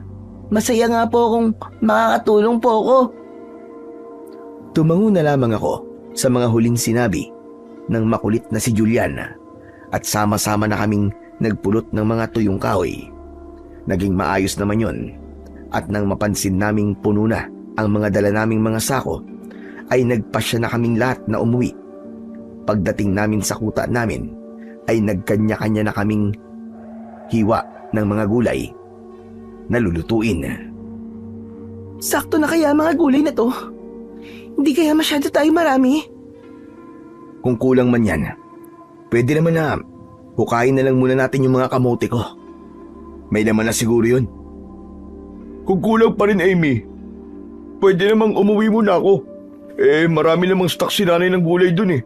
masaya nga po kung makakatulong po ako. Tumango na lamang ako sa mga huling sinabi ng makulit na si Julian at sama-sama na kaming nagpulot ng mga tuyong kahoy. Naging maayos naman yon at nang mapansin naming puno na ang mga dala naming mga sako ay nagpasya na kaming lahat na umuwi. Pagdating namin sa kuta namin ay nagkanya-kanya na kaming hiwa ng mga gulay na lulutuin. Sakto na kaya mga gulay na to? Hindi kaya masyado tayo marami? Kung kulang man yan, pwede naman na hukayin na lang muna natin yung mga kamote ko. May laman na siguro yun. Kung kulang pa rin Amy, pwede namang umuwi muna ako. Marami namang stock si nanay ng gulay dun eh.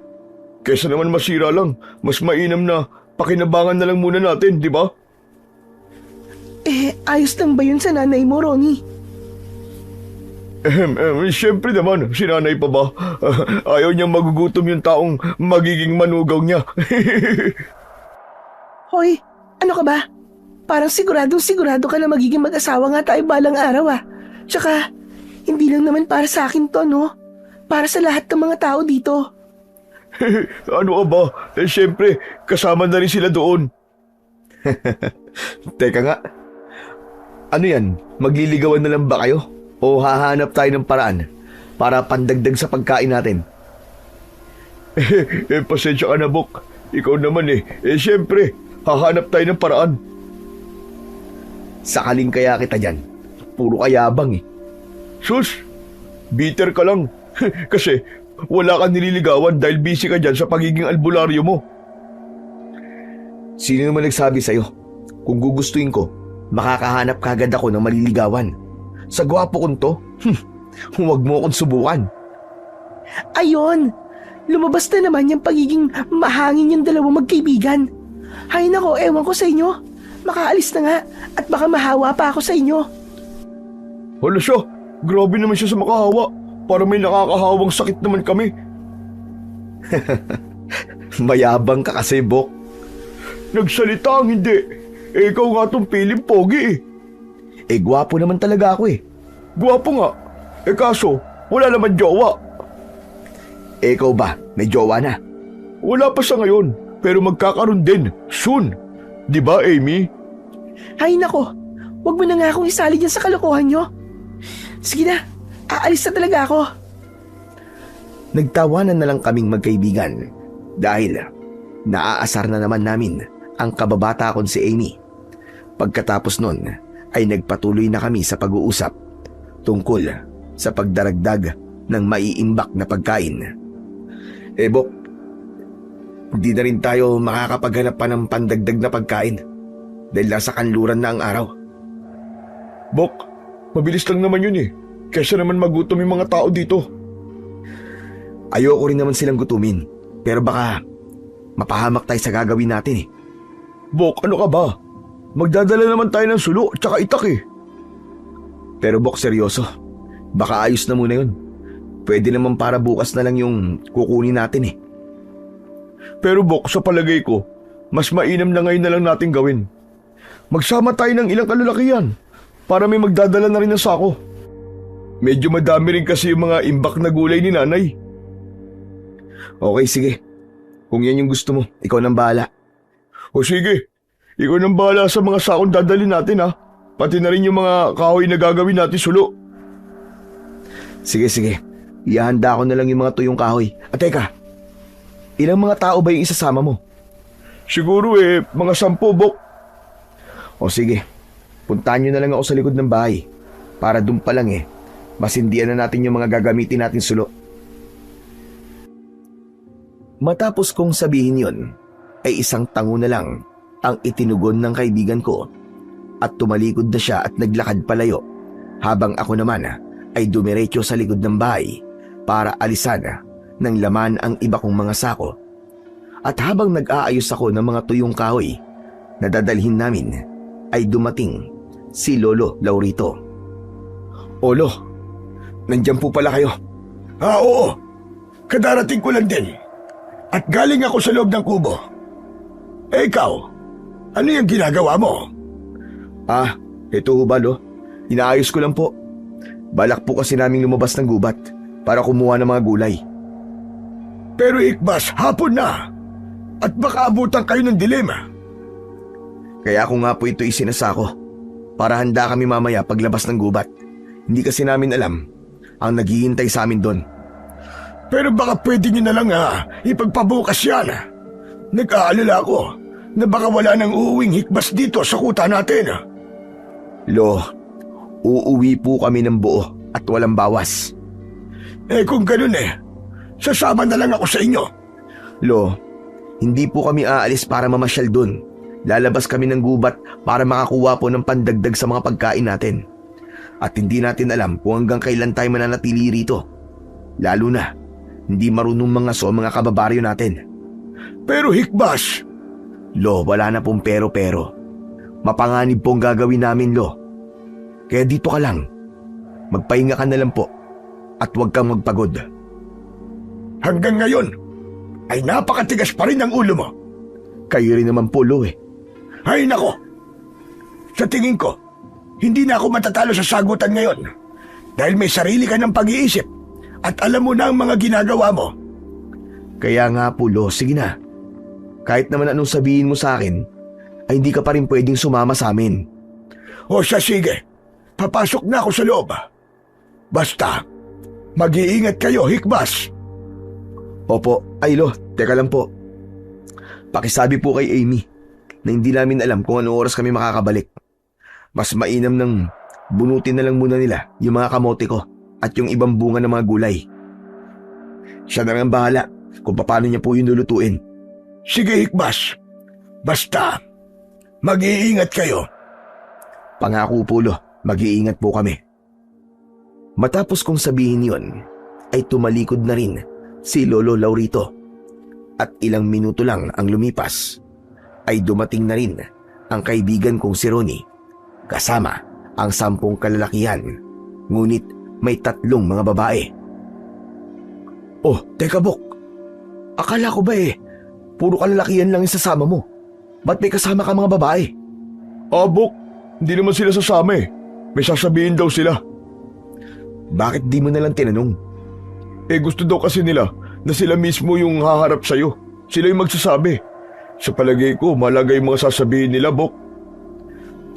Kesa naman masira lang, mas mainam na pakinabangan na lang muna natin, di ba? Ayos lang ba yun sa nanay mo, Ronnie? Siyempre naman, si nanay pa ba? Ayaw niyang magugutom yung taong magiging manugaw niya. Hoy, ano ka ba? Parang sigurado ka na magiging mag-asawa nga tayo balang araw ah. Tsaka, hindi lang naman para sa akin to, no? para sa lahat ng mga tao dito. Ano ka ba? Siyempre, kasama na rin sila doon. Teka nga. Ano yan? Magliligawan na lang ba kayo? O hahanap tayo ng paraan para pandagdag sa pagkain natin? Pasensya ka na, Bok. Ikaw naman siyempre, hahanap tayo ng paraan. Sakaling kaya kita dyan. Puro kayabang Sus, bitter ka lang. Kasi wala kang nililigawan dahil busy ka dyan sa pagiging albularyo mo. Sino naman nagsabi sa'yo? Kung gugustuhin ko, makakahanap kagad ako ng maliligawan. Sa gwapo kong to, huwag mo akong subukan. Ayon, lumabas na naman yung pagiging mahangin yung dalawang magkaibigan. Hay nako, ewan ko sa inyo. Makaalis na nga at baka mahawa pa ako sa inyo. Hala siya, grabe naman siya sa makahawa. Para may nakakahawang sakit naman kami. Mayabang ka kasi, Bok. Nagsalita ang hindi. Ikaw nga tong piling pogi gwapo naman talaga ako Gwapo nga. Kaso, wala naman jowa. Ikaw ba, may jowa na? Wala pa sa ngayon, pero magkakaroon din, soon. Di ba, Amy? Hay nako, wag mo na nga akong isali dyan sa kalokohan nyo. Sige na, aalis na talaga ako. Nagtawanan na lang kaming magkaibigan dahil naaasar na naman namin ang kababata kong si Amy. Pagkatapos nun ay nagpatuloy na kami sa pag-uusap tungkol sa pagdaragdag ng maiimbak na pagkain. Bok, hindi na rin tayo makakapaghanap pa ng pandagdag na pagkain dahil nasa kanluran na ang araw. Bok, mabilis lang naman yun kaysa naman magutom yung mga tao dito. Ayoko rin naman silang gutumin, pero baka mapahamak tayo sa gagawin natin Bok, ano ka ba? Magdadala naman tayo ng sulo tsaka itak Pero Bok, seryoso. Baka ayos na muna yun. Pwede naman para bukas na lang yung kukunin natin Pero Bok, sa palagay ko, mas mainam na ngayon na lang natin gawin. Magsama tayo ng ilang kalalakihan para may magdadala na rin ng sako. Medyo madami rin kasi yung mga imbak na gulay ni nanay. Okay, sige. Kung yan yung gusto mo, ikaw nang bahala. O sige, ikaw nang bahala sa mga sakong dadalhin natin Pati na rin yung mga kahoy na gagawin natin sulo. Sige. Ihanda ko na lang yung mga tuyong kahoy. At teka, ilang mga tao ba yung isasama mo? Siguro mga 10, Bok. O sige, puntahan nyo na lang ako sa likod ng bahay. Para dun pa lang masindihan na natin yung mga gagamitin natin sulo. Matapos kong sabihin yon, ay isang tango na lang ang itinugon ng kaibigan ko at tumalikod na siya at naglakad palayo habang ako naman ay dumiretso sa likod ng bahay para alisan ng laman ang iba kong mga sako. At habang nag-aayos ako ng mga tuyong kahoy na dadalhin namin ay dumating si Lolo Laurito. Olo, nandyan po pala kayo. Oo. Kadarating ko lang din. At galing ako sa loob ng kubo. Ikaw, ano yung ginagawa mo? Ito ho ba, Lo? Inaayos ko lang po. Balak po kasi naming lumabas ng gubat para kumuha ng mga gulay. Pero Ikbas, hapon na. At baka abutan kayo ng dilema. Kaya ako nga po ito isinasako para handa kami mamaya paglabas ng gubat. Hindi kasi namin alam ang naghihintay sa amin doon. Pero baka pwede nyo na lang ipagpabukas yan. Nag-aalala ako na baka wala nang uuwing hikbas dito sa kuta natin. Lo, uuwi po kami ng buo at walang bawas. Kung ganun sasama na lang ako sa inyo. Lo, hindi po kami aalis para mamasyal doon. Lalabas kami ng gubat para makakuha po ng pandagdag sa mga pagkain natin. At hindi natin alam kung hanggang kailan tayo mananatili rito. Lalo na, hindi marunong mga mga kababaryo natin. Pero hikbas. Lo, wala na pong pero. Mapanganib pong gagawin namin, Lo. Kaya dito ka lang. Magpahinga ka na lang po. At huwag kang magpagod. Hanggang ngayon, ay napakatigas pa rin ang ulo mo. Kayo rin naman po, Lo Ay nako. Sa tingin ko, hindi na ako matatalo sa sagutan ngayon. Dahil may sarili ka ng pag-iisip At alam mo na ang mga ginagawa mo. Kaya nga po, Lo, sige na. Kahit naman anong sabihin mo sa akin, ay hindi ka pa rin pwedeng sumama sa amin. O siya, sige. Papasok na ako sa loob. Basta, mag-iingat kayo, Hikbas. Opo, ay Lo, teka lang po. Pakisabi po kay Amy na hindi namin alam kung anong oras kami makakabalik. Mas mainam nang bunutin na lang muna nila yung mga kamote ko at yung ibang bunga ng mga gulay. Siya na lang bahala kung paano niya po yung lulutuin. Sige, Hikbas. Basta, mag-iingat kayo. Pangako po, Lo, mag-iingat po kami. Matapos kong sabihin yon, ay tumalikod na rin si Lolo Laurito. At ilang minuto lang ang lumipas, ay dumating na rin ang kaibigan kong si Ronnie, kasama ang 10 kalalakihan, ngunit may 3 mga babae. Oh, teka Bok, akala ko ba puro kalalakihan lang yung sasama mo? Ba't may kasama ka mga babae? Bok, hindi naman sila sasama eh. May sasabihin daw sila. Bakit di mo nalang tinanong? Gusto daw kasi nila na sila mismo yung haharap sa'yo. Sila yung magsasabi. Sa palagay ko, malaga yung mga sasabihin nila, Bok.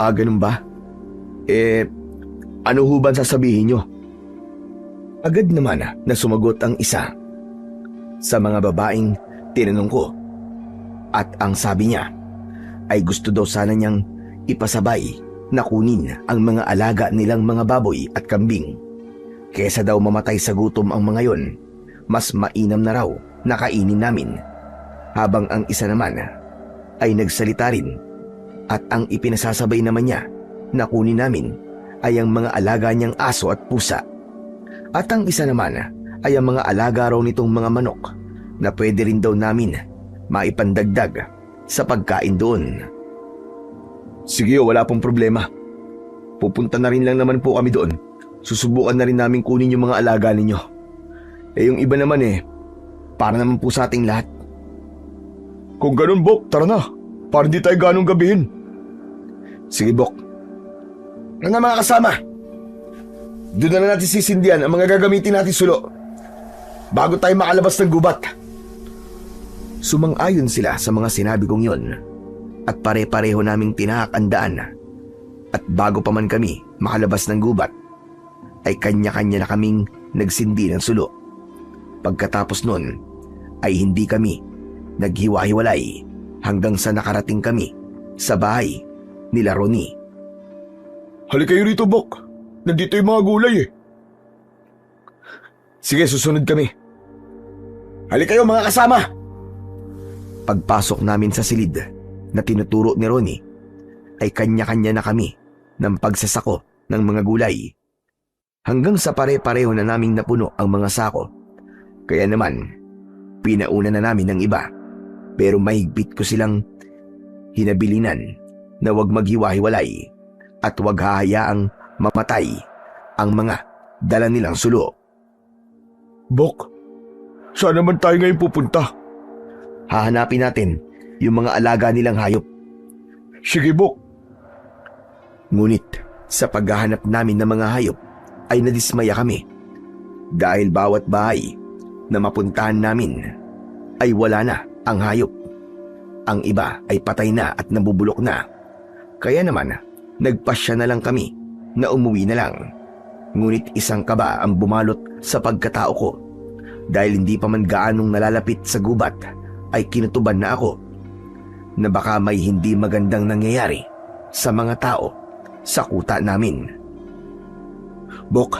Ganun ba? Ano ho ba sasabihin nyo? Agad naman na sumagot ang isa sa mga babaeng tinanong ko. At ang sabi niya ay gusto daw sana niyang ipasabay na kunin ang mga alaga nilang mga baboy at kambing. Kesa daw mamatay sa gutom ang mga yon, mas mainam na raw na kainin namin. Habang ang isa naman ay nagsalita rin at ang ipinasasabay naman niya na kunin namin ay ang mga alaga niyang aso at pusa. At ang isa naman ay ang mga alaga raw nitong mga manok na pwede rin daw namin maipandagdag sa pagkain doon. Sige, wala pong problema. Pupunta na rin lang naman po kami doon. Susubukan na rin namin kunin yung mga alaga ninyo. Yung iba naman para naman po sa ating lahat. Kung ganun, Bok, tara na. Para hindi tayo ganong gabihin. Sige, Bok. Ano mga kasama? Doon na natin sisindihan ang mga gagamitin natin sulo bago tayo makalabas ng gubat. Sumang-ayon sila sa mga sinabi kong yon at pare-pareho naming tinahak ang daan. At bago pa man kami makalabas ng gubat, ay kanya-kanya na kaming nagsindi ng sulo. Pagkatapos nun, ay hindi kami naghiwa-hiwalay hanggang sa nakarating kami sa bahay nila Ronnie. Halika kayo rito, Bok. Nandito yung mga gulay Sige, susunod kami. Halika kayo mga kasama! Pagpasok namin sa silid na tinuturo ni Ronnie, ay kanya-kanya na kami ng pagsasako ng mga gulay. Hanggang sa pare-pareho na naming napuno ang mga sako. Kaya naman, pinauna na namin ng iba. Pero mahigpit ko silang hinabilinan na huwag maghiwa-hiwalay at huwag hahayaang mamatay ang mga dala nilang sulo. Bok, saan naman tayo ngayon pupunta? Hahanapin natin yung mga alaga nilang hayop. Sige, Bok. Ngunit sa paghahanap namin ng mga hayop, ay nadismaya kami dahil bawat bahay na mapuntahan namin ay wala na ang hayop. Ang iba ay patay na at nabubulok na. Kaya naman, nagpasya na lang kami na umuwi na lang. Ngunit isang kaba ang bumalot sa pagkatao ko. Dahil hindi pa man gaanong nalalapit sa gubat, ay kinutuban na ako na baka may hindi magandang nangyayari sa mga tao sa kuta namin. Bok,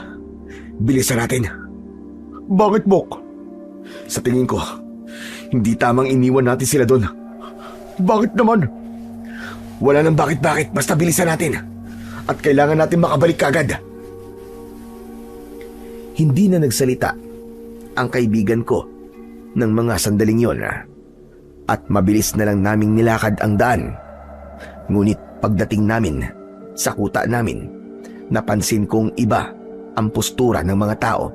bilisan natin. Bakit, Bok? Sa tingin ko, hindi tamang iniwan natin sila doon. Bakit naman? Wala nang bakit-bakit, basta bilisan natin. At kailangan natin makabalik kagad. Hindi na nagsalita ang kaibigan ko ng mga sandaling yon at mabilis na lang naming nilakad ang daan. Ngunit pagdating namin sa kuta namin, napansin kong iba ang postura ng mga tao.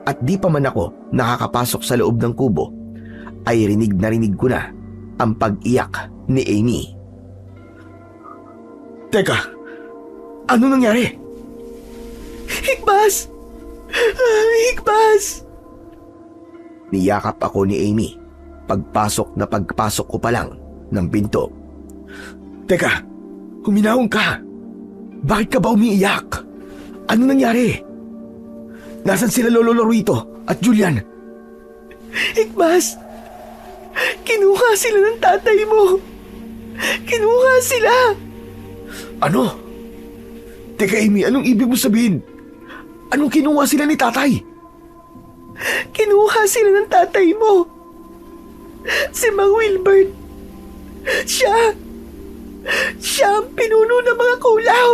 At di pa man ako nakakapasok sa loob ng kubo, ay rinig ko na ang pag-iyak ni Amy. Teka, ano nangyari? Hikbas! Igbas! Niyakap ako ni Amy pagpasok ko pa lang ng pinto. Teka, huminahon ka. Bakit ka ba umiiyak? Ano nangyari? Nasaan sila Lolo Lorito at Julian? Igbas! Kinuha sila ng tatay mo! Kinuha sila! Ano? Teka Amy, anong ibig mo sabihin? Anong kinuha sila ni tatay? Kinuha sila ng tatay mo! Si Mang Wilbert! Siya ang pinuno ng mga kulaw!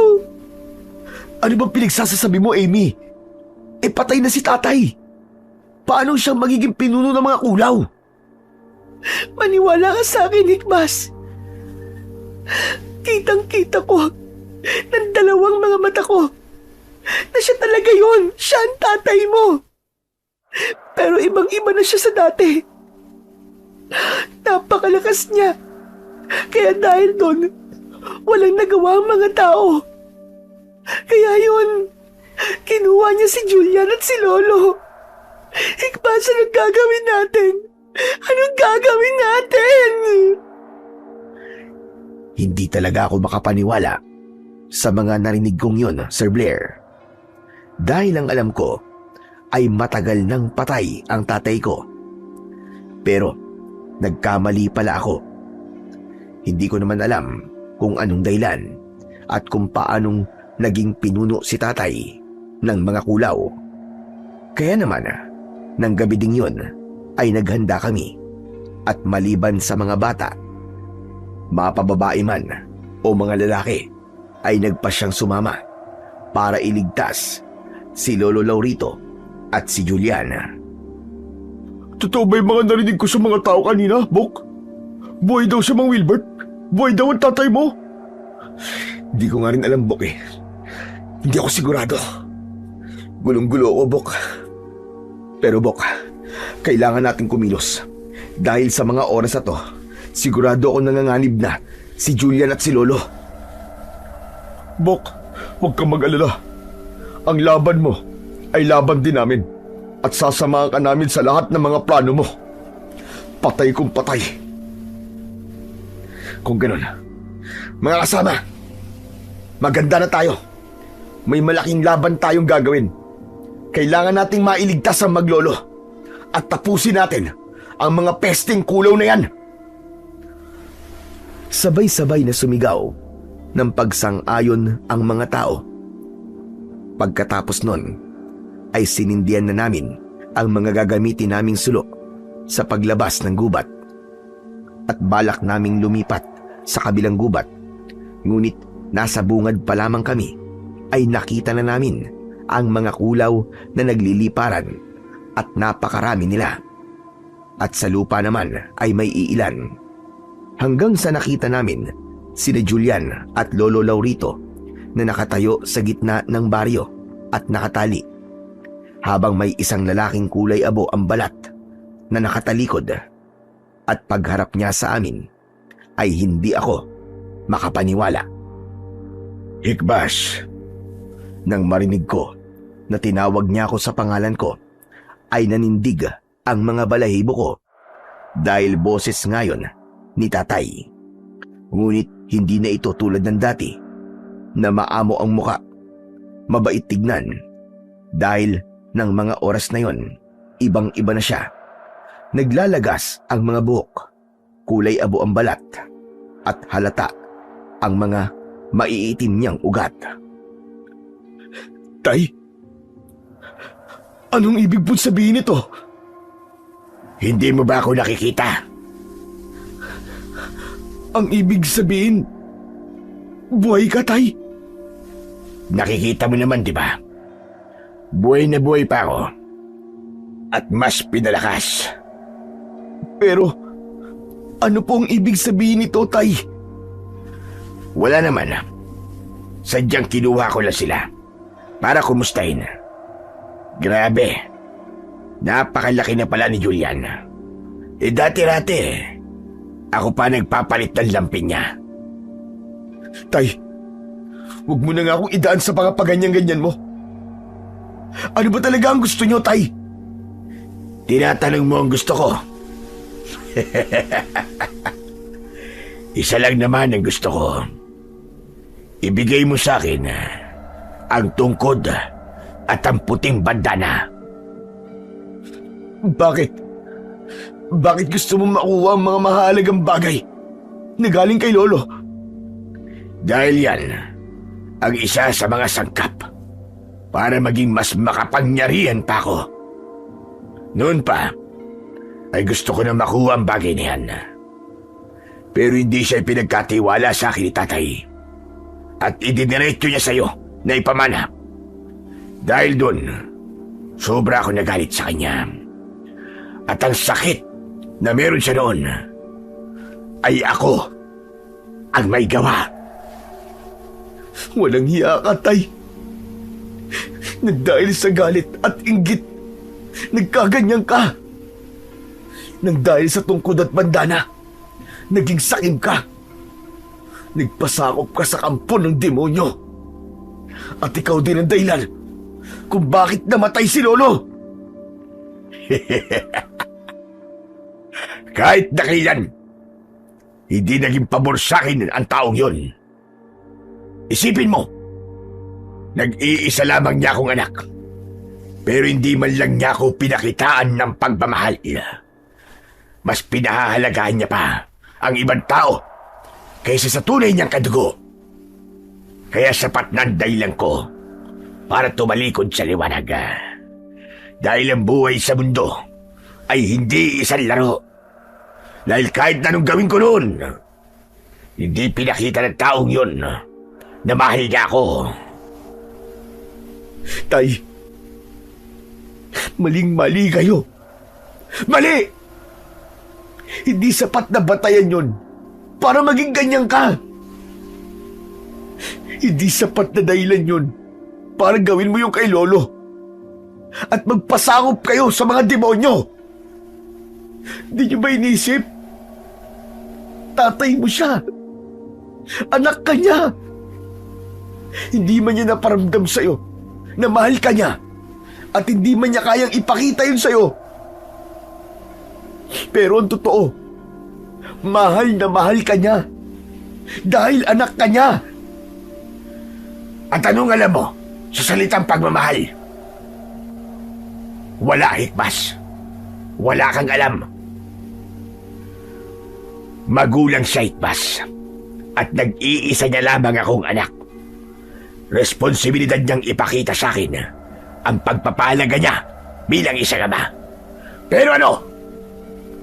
Ano bang pinagsasasabi mo, Amy? Patay na si tatay. Paano siyang magiging pinuno ng mga kulaw? Maniwala ka sa akin, Igbas. Kitang-kita ko ng dalawang mga mata ko na siya talaga yon. Siya ang tatay mo. Pero ibang-iba na siya sa dati. Napakalakas niya. Kaya dahil doon, walang nagawa ang mga tao. Kaya yun, kinuha niya si Julian at si Lolo. Igbas, anong gagawin natin? Anong gagawin natin? Hindi talaga ako makapaniwala sa mga narinig kong yun, Sir Blair. Dahil ang alam ko ay matagal nang patay ang tatay ko. Pero nagkamali pala ako. Hindi ko naman alam kung anong dahilan at kung paanong naging pinuno si tatay ng mga kulaw. Kaya naman, nang gabi ding yun ay naghanda kami at maliban sa mga bata, mapababae man o mga lalaki, ay nagpasyang sumama para iligtas si Lolo Laurito at si Juliana. Totoo ba yung mga narinig ko sa mga tao kanina, Bok? Buhay daw si Mang Wilbert? Buhay daw ang tatay mo? Hindi ko nga rin alam, Bok eh. Hindi ako sigurado. Gulong-gulo ako, Bok. Pero Bok, kailangan nating kumilos. Dahil sa mga oras na to, sigurado ako nanganganib na si Julian at si Lolo. Bok, huwag kang mag-alala. Ang laban mo ay laban din namin at sasamahan ka namin sa lahat ng mga plano mo. Patay kung patay. Kung ganun, mga kasama, maganda na tayo. May malaking laban tayong gagawin. Kailangan nating mailigtas ang maglolo at tapusin natin ang mga pesting kulaw na yan. Sabay-sabay na sumigaw ng pagsang-ayon ang mga tao. Pagkatapos nun, ay sinindihan na namin ang mga gagamitin naming sulok sa paglabas ng gubat. At balak naming lumipat sa kabilang gubat. Ngunit nasa bungad pa lamang kami ay nakita na namin ang mga kulaw na nagliliparan at napakarami nila. At sa lupa naman ay may iilan. Hanggang sa nakita namin sina Julian at Lolo Laurito na nakatayo sa gitna ng baryo at nakatali, habang may isang lalaking kulay abo ang balat na nakatalikod. At pagharap niya sa amin ay hindi ako makapaniwala. Igbas, Nang marinig ko na tinawag niya ako sa pangalan ko, ay nanindig ang mga balahibo ko dahil boses ngayon ni tatay. Ngunit hindi na ito tulad ng dati na maamo ang muka, mabait tignan. Dahil ng mga oras na yon, ibang-iba na siya. Naglalagas ang mga buhok, kulay abo ang balat, at halata ang mga maiitim niyang ugat. Tay, anong ibig pong sabihin nito? hindi mo ba ako nakikita? Ang ibig sabihin, buhay ka, Tay? Nakikita mo naman, di ba? Buhay na buhay pa ako. At mas pinalakas. Pero, ano pong ibig sabihin nito, Tay? Wala naman. Sadyang kinuha ko lang sila para kumustahin. Grabe. Napakalaki na pala ni Julian. Dati-rati, ako pa nagpapalit ng lampin niya. Tay, huwag mo na nga akong idaan sa mga paganyan-ganyan mo. Ano ba talaga ang gusto nyo, Tay? Tinatanong mo ang gusto ko. Isa lang naman ang gusto ko. Ibigay mo sa akin ang tungkod at ang puting bandana. Bakit? Bakit gusto mo makuha ang mga mahalagang bagay na galing kay Lolo? Dahil yan ang isa sa mga sangkap para maging mas makapangyarihan pa ako. Noon pa, ay gusto ko na makuha ang bagay na yan. Pero hindi siya pinagkatiwala sa akin ni Tatay. At idiniretso niya sa'yo na ipamana. Dahil doon, sobra ako nagalit sa kanya. At ang sakit na meron siya noon, ay ako ang may gawa. Walang hiya ka, Tay. Na dahil sa galit at inggit, nagkaganyan ka. Nang dahil sa tungkod at bandana, naging sakim ka. Nagpasakop ka sa kampo ng demonyo. At ikaw din ang dahilan kung bakit namatay si Lolo. Kahit na kailan, hindi naging pabor sa akin ang taong yon. Isipin mo, nag-iisa lamang niya akong anak. Pero hindi man lang niya ako pinakitaan ng pagmamahal. Mas pinahahalagahan niya pa ang ibang tao kaysa sa tunay niyang kadugo. Kaya sapat na ang dahilan ko para tumalikod sa liwanag. Dahil ang buhay sa mundo ay hindi isang laro. Dahil kahit anong gawin ko noon, hindi pinakita ng taong yun na mahal niya ako. Tay, maling-mali kayo. Mali! Hindi sapat na batayan yon para maging ganyan ka. Hindi sapat na dahilan yon para gawin mo yung kay Lolo at magpasakop kayo sa mga demonyo. Di niyo ba inisip? Tatay mo siya. Anak ka niya. Hindi man niya naparamdam sa'yo na mahal ka niya at hindi man niya kayang ipakita yun sa'yo. Pero ang totoo, mahal na mahal ka niya dahil anak ka niya. At anong alam mo sa salitang pagmamahal? Wala, Hikmas. Wala kang alam. Magulang siya, Hikmas. At nag-iisa niya lamang akong anak. Responsibilidad niyang ipakita sa akin ang pagpapahalaga niya bilang isang ama. Pero ano?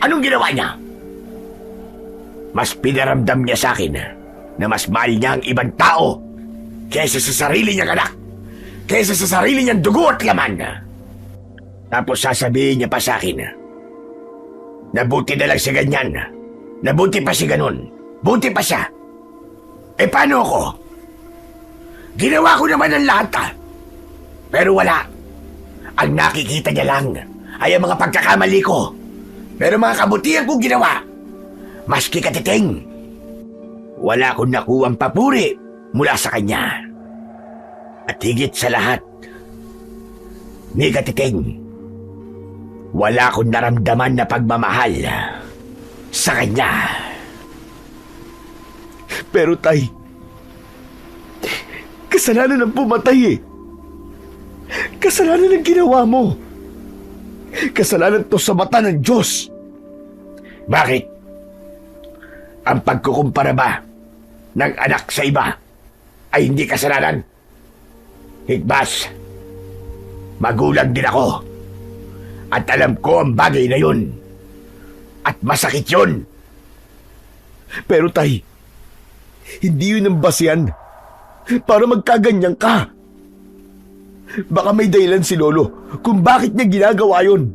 Anong ginawa niya? Mas pinaramdam niya sa akin na mas mahal niya ang ibang tao kaysa sa sarili niyang anak, kaysa sa sarili niyang dugo at laman. Tapos sasabihin niya pa sa akin na buti na lang si ganyan, na buti pa si ganun, buti pa siya. Eh paano ako? Ginawa ko naman ang lahat pero wala. Ang nakikita niya lang ay ang mga pagkakamali ko. Pero mga kabutihan kong ginawa, maski Katiting, wala akong nakuhang papuri mula sa kanya. At higit sa lahat, ni Katiting, wala akong naramdaman na pagmamahal sa kanya. Pero Tay, kasalanan ang pumatay eh. Kasalanan ang ginawa mo. Kasalanan to sa mata ng Diyos. Bakit? Ang pagkukumpara ba ng anak sa iba ay hindi kasalanan? Hikmas, magulang din ako. At alam ko ang bagay na yun. At masakit yun. Pero Tay, hindi yun ang basihan para magkaganyan ka. Baka may dahilan si Lolo kung bakit niya ginagawa yun.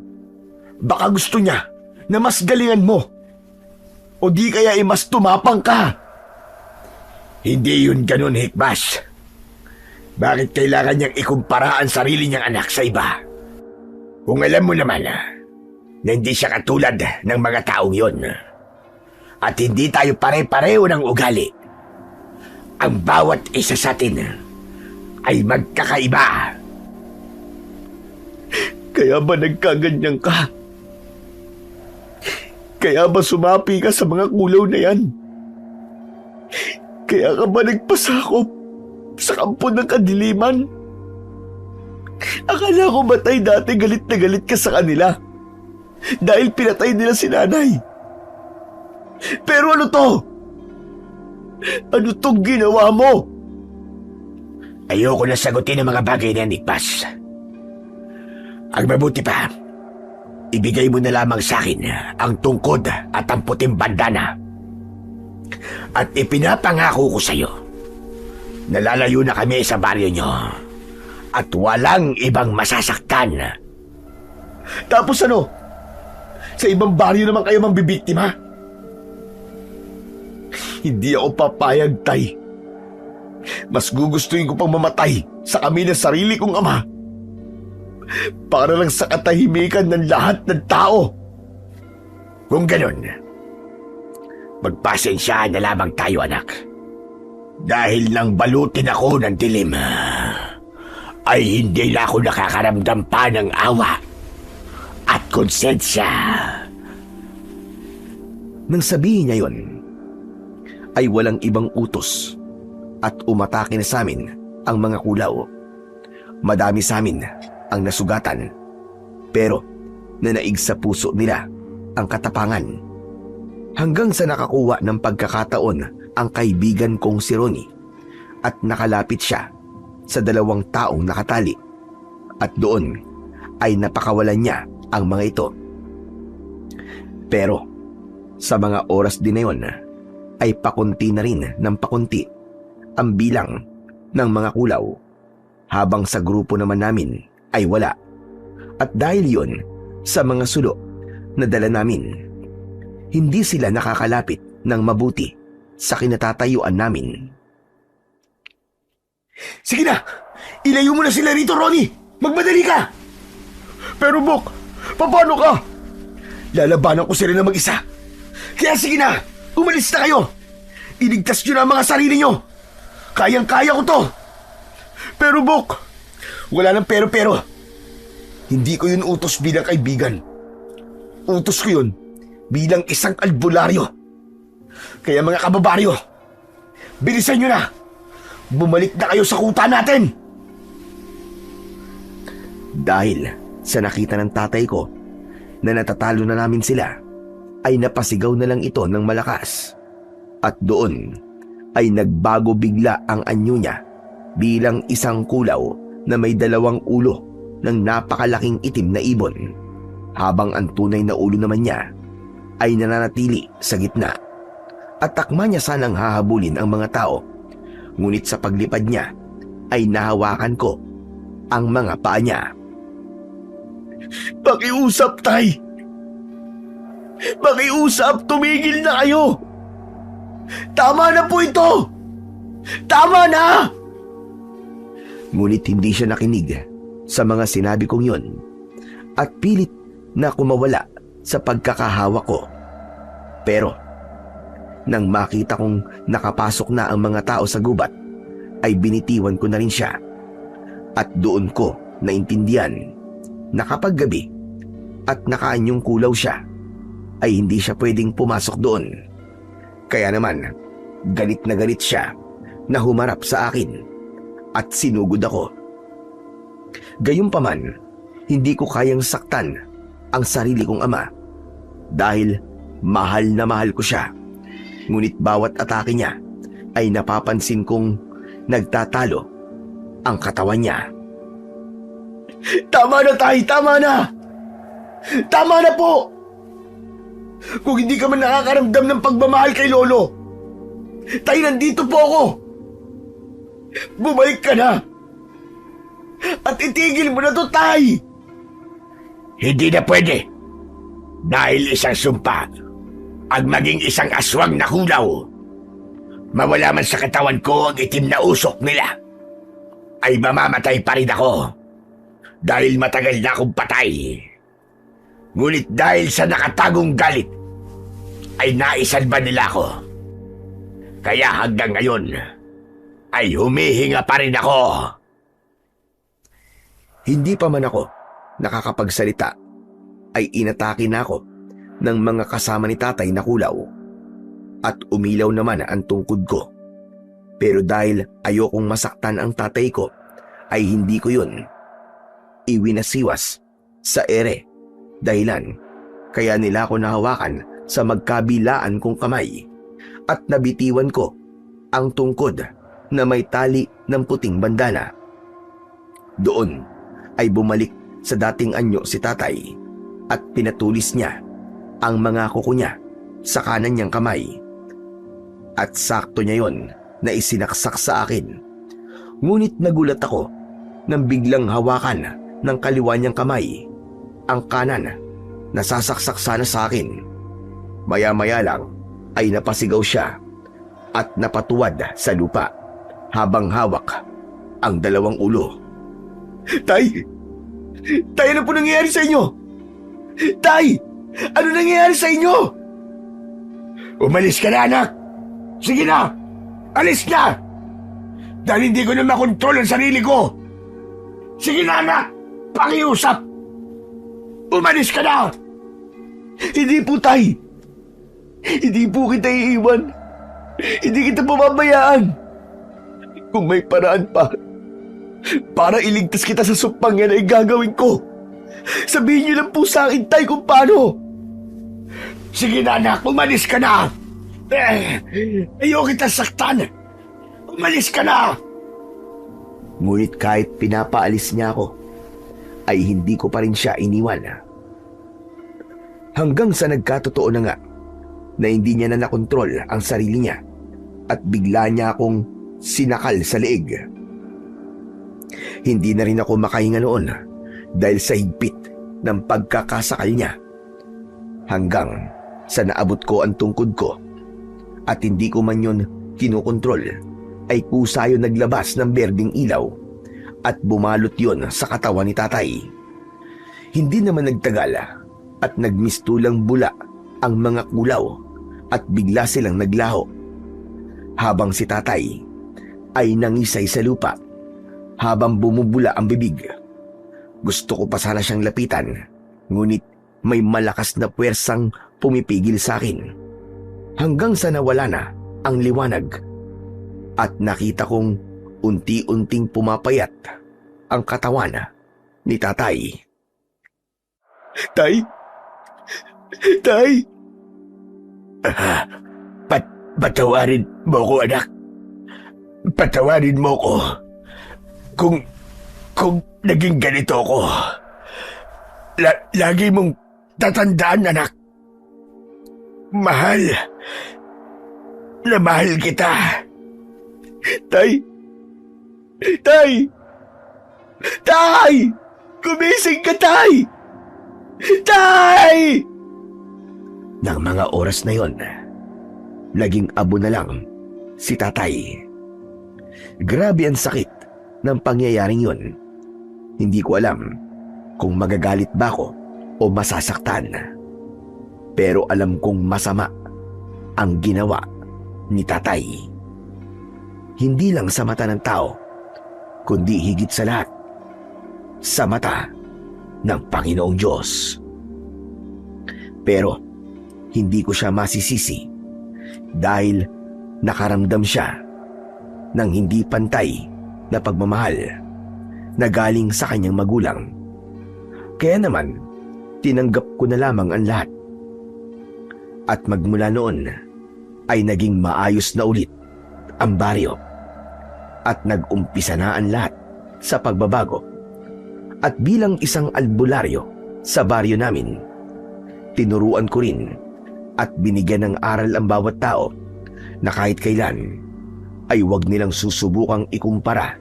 Baka gusto niya na mas galingan mo. O di kaya mas tumapang ka. Hindi yun ganun, Hikmas. Bakit kailangan niyang ikumpara ang sarili niyang anak sa iba? Kung alam mo naman na hindi siya katulad ng mga taong yun. At hindi tayo pare-pareho ng ugali. Ang bawat isa sa atin ay magkakaiba. Kaya ba nagkaganyan ka? Kaya ba sumapi ka sa mga kulaw na yan? Kaya ka ba nagpasakop sa kampo ng kadiliman? Akala ko ba tay dati galit na galit ka sa kanila dahil pinatay nila si nanay? Pero ano to? Ano tong ginawa mo? Ayoko na sagutin ang mga bagay na yan, Nikbas. Ang mabuti pa, ibigay mo na lamang sa akin ang tungkod at ang puting bandana. At ipinapangako ko sa iyo, nalalayo na kami sa baryo nyo at walang ibang masasaktan. Tapos ano? Sa ibang baryo naman kayo mambibiktima? Hindi ako papayag, tay. Mas gugustuhin ko pang mamatay sa kami ng sarili kong ama para lang sa katahimikan ng lahat ng tao. Kung ganun, magpasensya na lamang tayo, anak. Dahil nang balutin ako ng dilim, ay hindi na ako nakakaramdam pa ng awa at konsensya. Nang sabihin niya yon, ay walang ibang utos at umatake na sa amin ang mga kulaw. Madami sa amin ang nasugatan, pero nanaig sa puso nila ang katapangan. Hanggang sa nakakuha ng pagkakataon ang kaibigan kong si Ronnie at nakalapit siya sa 2 taong nakatali, at doon ay napakawalan niya ang mga ito. Pero sa mga oras din na yon ay pakunti na rin ng pakunti ang bilang ng mga kulaw, habang sa grupo naman namin ay wala. At dahil yon sa mga sulo na dala namin, hindi sila nakakalapit ng mabuti sa kinatatayuan namin. Sige na! Ilayo mo na sila rito, Ronnie! Magmadali ka! Pero Bok, paano ka? Lalabanan ko sila na mag-isa. Kaya sige na! Umalis na kayo! Iligtas nyo na ang mga sarili nyo! Kayang-kaya ko to! Pero Bok, Wala nang pero-pero. hindi ko yun utos bilang kaibigan. Utos ko yun bilang isang albularyo. Kaya mga kababaryo, bilisan nyo na! Bumalik na kayo sa kuta natin! Dahil sa nakita ng tatay ko na natatalo na namin sila, ay napasigaw na lang ito ng malakas. At doon ay nagbago bigla ang anyo niya bilang isang kulaw na may 2 ulo ng napakalaking itim na ibon, habang ang tunay na ulo naman niya ay nananatili sa gitna. At takma niya sanang hahabulin ang mga tao, ngunit sa paglipad niya ay nahawakan ko ang mga paa niya. Pakiusap, tay! Pakiusap, tumigil na kayo! Tama na po ito! Tama na! Ngunit hindi siya nakinig sa mga sinabi kong yun at pilit na kumawala sa pagkakahawa ko. Pero nang makita kong nakapasok na ang mga tao sa gubat, ay binitiwan ko na rin siya. At doon ko naintindihan na kapag gabi at nakaanyong kulaw siya, ay hindi siya pwedeng pumasok doon. Kaya naman, galit na galit siya na humarap sa akin at sinugod ako. Gayunpaman, hindi ko kayang saktan ang sarili kong ama dahil mahal na mahal ko siya. Ngunit bawat atake niya ay napapansin kong nagtatalo ang katawan niya. Tama na, tay! Tama na! Tama na po! Kung hindi ka man nakakaramdam ng pagmamahal kay Lolo, tay, nandito po ako! Bumalik ka na! At itigil mo na to, tay! Hindi na pwede. Dahil isang sumpa ang maging isang aswang na kulaw. Mawala man sa katawan ko ang itim na usok nila, ay mamamatay pa rin ako. Dahil matagal na akong patay. Ngunit dahil sa nakatagong galit, ay naisalba nila ako. Kaya hanggang ngayon, ay humihinga pa rin ako. Hindi pa man ako nakakapagsalita ay inatake na ako ng mga kasama ni tatay na kulaw at umilaw naman ang tungkod ko. Pero dahil ayokong masaktan ang tatay ko ay hindi ko yun iwinasiwas sa ere, dahilan kaya nila ako nahawakan sa magkabilaan kong kamay at nabitiwan ko ang tungkod na may tali ng puting bandana. Doon ay bumalik sa dating anyo si tatay at pinatulis niya ang mga kuko niya sa kanan niyang kamay. At sakto niya yon na isinaksak sa akin. Ngunit nagulat ako nang biglang hawakan ng kaliwa niyang kamay ang kanan na sasaksak sana sa akin. Maya-maya lang ay napasigaw siya at napatuwad sa lupa habang hawak ang dalawang ulo. Tay! Tay, ano po nangyayari sa inyo? Tay! Ano nangyayari sa inyo? Umalis ka na, anak! Sige na! Alis na! Dahil hindi ko na makontrol ang sarili ko! Sige na, anak! Pakiusap! Umalis ka na! Hindi po, tay! Hindi po kita iiwan. Hindi kita pababayaan. Kung may paraan pa para iligtas kita sa supang yan ay gagawin ko. Sabihin niyo lang po sa akin, tay, kung paano. Sige na, anak! Umalis ka na! Ayaw kita saktan! Umalis ka na! Ngunit kahit pinapaalis niya ako, ay hindi ko pa rin siya iniwan. Hanggang sa nagkatotoo na nga na hindi niya na nakontrol ang sarili niya at bigla niya akong sinakal sa leeg. Hindi na rin ako makahinga noon dahil sa higpit ng pagkakasakal niya. Hanggang sa naabot ko ang tungkod ko at hindi ko man yun kinokontrol, ay kusa yun naglabas ng berdeng ilaw at bumalot yun sa katawan ni tatay. Hindi naman nagtagal at nagmistulang bula ang mga kulaw at bigla silang naglaho. Habang si tatay ay nangisay sa lupa habang bumubula ang bibig. Gusto ko pa sana siyang lapitan, ngunit may malakas na puwersang pumipigil sa akin. Hanggang sa nawala na ang liwanag at nakita kong unti-unting pumapayat ang katawan ni tatay. Tay! Tay! Patawarin mo ko, anak. Patawarin mo ko. Kung naging ganito ko. Lagi mong tatandaan, anak. Mahal na mahal kita. Tay! Tay! Tay! Gumising ka, tay! Tay! Nang mga oras na yon, naging abo na lang si tatay. Grabe ang sakit ng pangyayaring yon. Hindi ko alam kung magagalit ba ako o masasaktan. Pero alam kong masama ang ginawa ni tatay. Hindi lang sa mata ng tao, kundi higit sa lahat, sa mata ng Panginoong Diyos. Pero hindi ko siya masisisi dahil nakaramdam siya ng hindi pantay na pagmamahal na galing sa kanyang magulang. Kaya naman, tinanggap ko na lamang ang lahat. At magmula noon ay naging maayos na ulit ang baryo at nag-umpisa na ang lahat sa pagbabago. At bilang isang albularyo sa baryo namin, tinuruan ko rin at binigyan ng aral ang bawat tao na kahit kailan ay huwag nilang susubukang ikumpara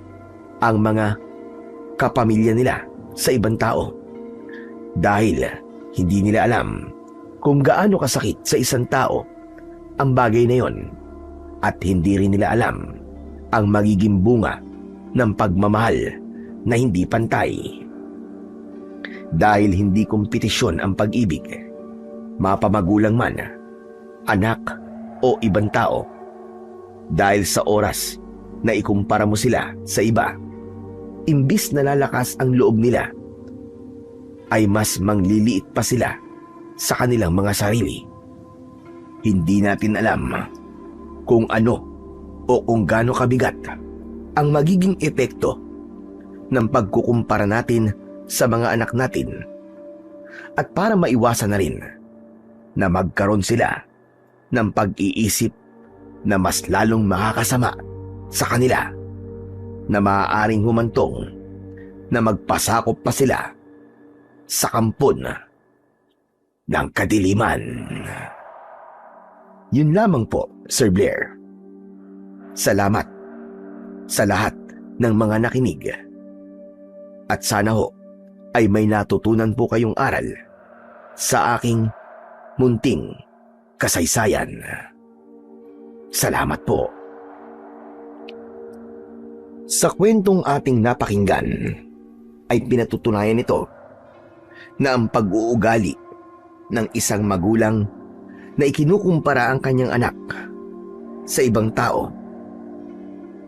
ang mga kapamilya nila sa ibang tao. Dahil hindi nila alam kung gaano kasakit sa isang tao ang bagay na yon at hindi rin nila alam ang magiging bunga ng pagmamahal na hindi pantay. Dahil hindi kompetisyon ang pag-ibig, mapamagulang man, anak o ibang tao. Dahil sa oras na ikumpara mo sila sa iba, imbis na lalakas ang loob nila, ay mas mangliliit pa sila sa kanilang mga sarili. Hindi natin alam kung ano o kung gaano kabigat ang magiging epekto ng pagkukumpara natin sa mga anak natin. At para maiwasan na rin na magkaroon sila ng pag-iisip na mas lalong makakasama sa kanila, na maaaring humantong na magpasakop pa sila sa kampon ng kadiliman. Yun lamang po, Sir Blair. Salamat sa lahat ng mga nakinig. At sana ho ay may natutunan po kayong aral sa aking munting kasaysayan. Salamat po. Sa kwentong ating napakinggan ay pinatutunayan nito na ang pag-uugali ng isang magulang na ikinukumpara ang kanyang anak sa ibang tao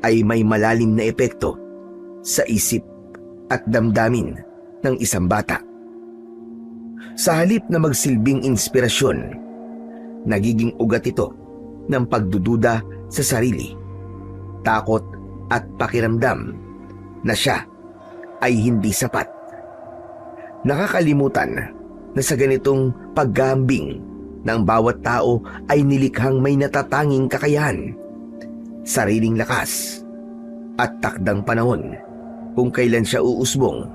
ay may malalim na epekto sa isip at damdamin ng isang bata. Sa halip na magsilbing inspirasyon, nagiging ugat ito ng pagdududa sa sarili, takot at pakiramdam na siya ay hindi sapat. Nakakalimutan na sa ganitong paggambing ng bawat tao ay nilikhang may natatanging kakayahan, sariling lakas at takdang panahon kung kailan siya uusbong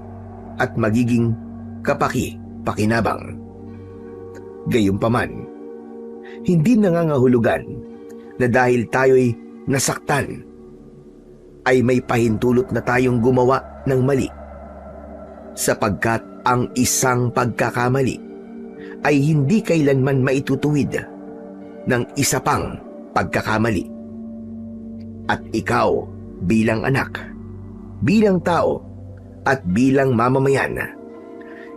at magiging kapaki-pakinabang. Gayunpaman, hindi nangangahulugan na dahil tayo'y nasaktan ay may pahintulot na tayong gumawa ng mali, sapagkat ang isang pagkakamali ay hindi kailanman maitutuwid ng isa pang pagkakamali. At ikaw bilang anak, bilang tao at bilang mamamayan,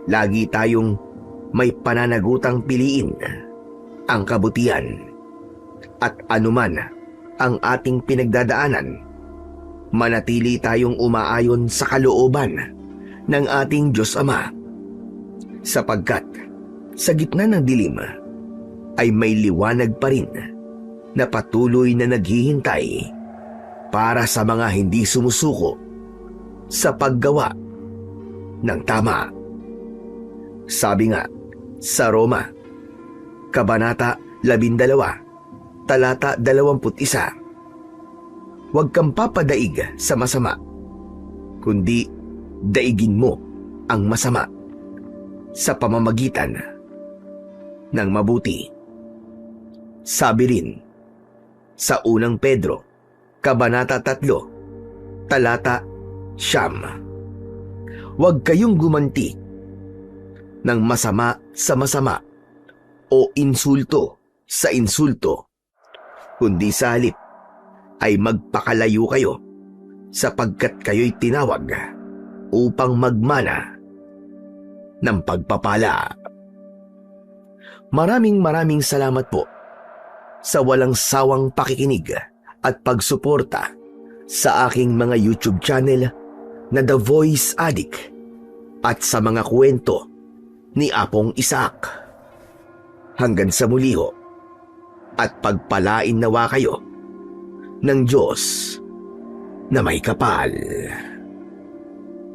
lagi tayong may pananagutang piliin ang kabutihan. At anuman ang ating pinagdadaanan, manatili tayong umaayon sa kalooban ng ating Diyos Ama, sapagkat sa gitna ng dilim ay may liwanag pa rin na patuloy na naghihintay para sa mga hindi sumusuko sa paggawa ng tama. Sabi nga sa Roma, Kabanata 12, Talata 21, huwag kang papadaig sa masama, kundi daigin mo ang masama sa pamamagitan ng mabuti. Sabi rin sa unang Pedro, Kabanata 3, Talata 9, huwag kayong gumanti ng masama sa masama o insulto sa insulto, kundi sa halip ay magpakalayo kayo, sapagkat kayo'y tinawag upang magmana ng pagpapala. Maraming salamat po sa walang sawang pakikinig at pagsuporta sa aking mga YouTube channel na The Voice Addict at sa mga kwento ni Apong Isaac. Hanggang sa muli ho, at pagpalain nawa kayo ng Diyos na may kapal.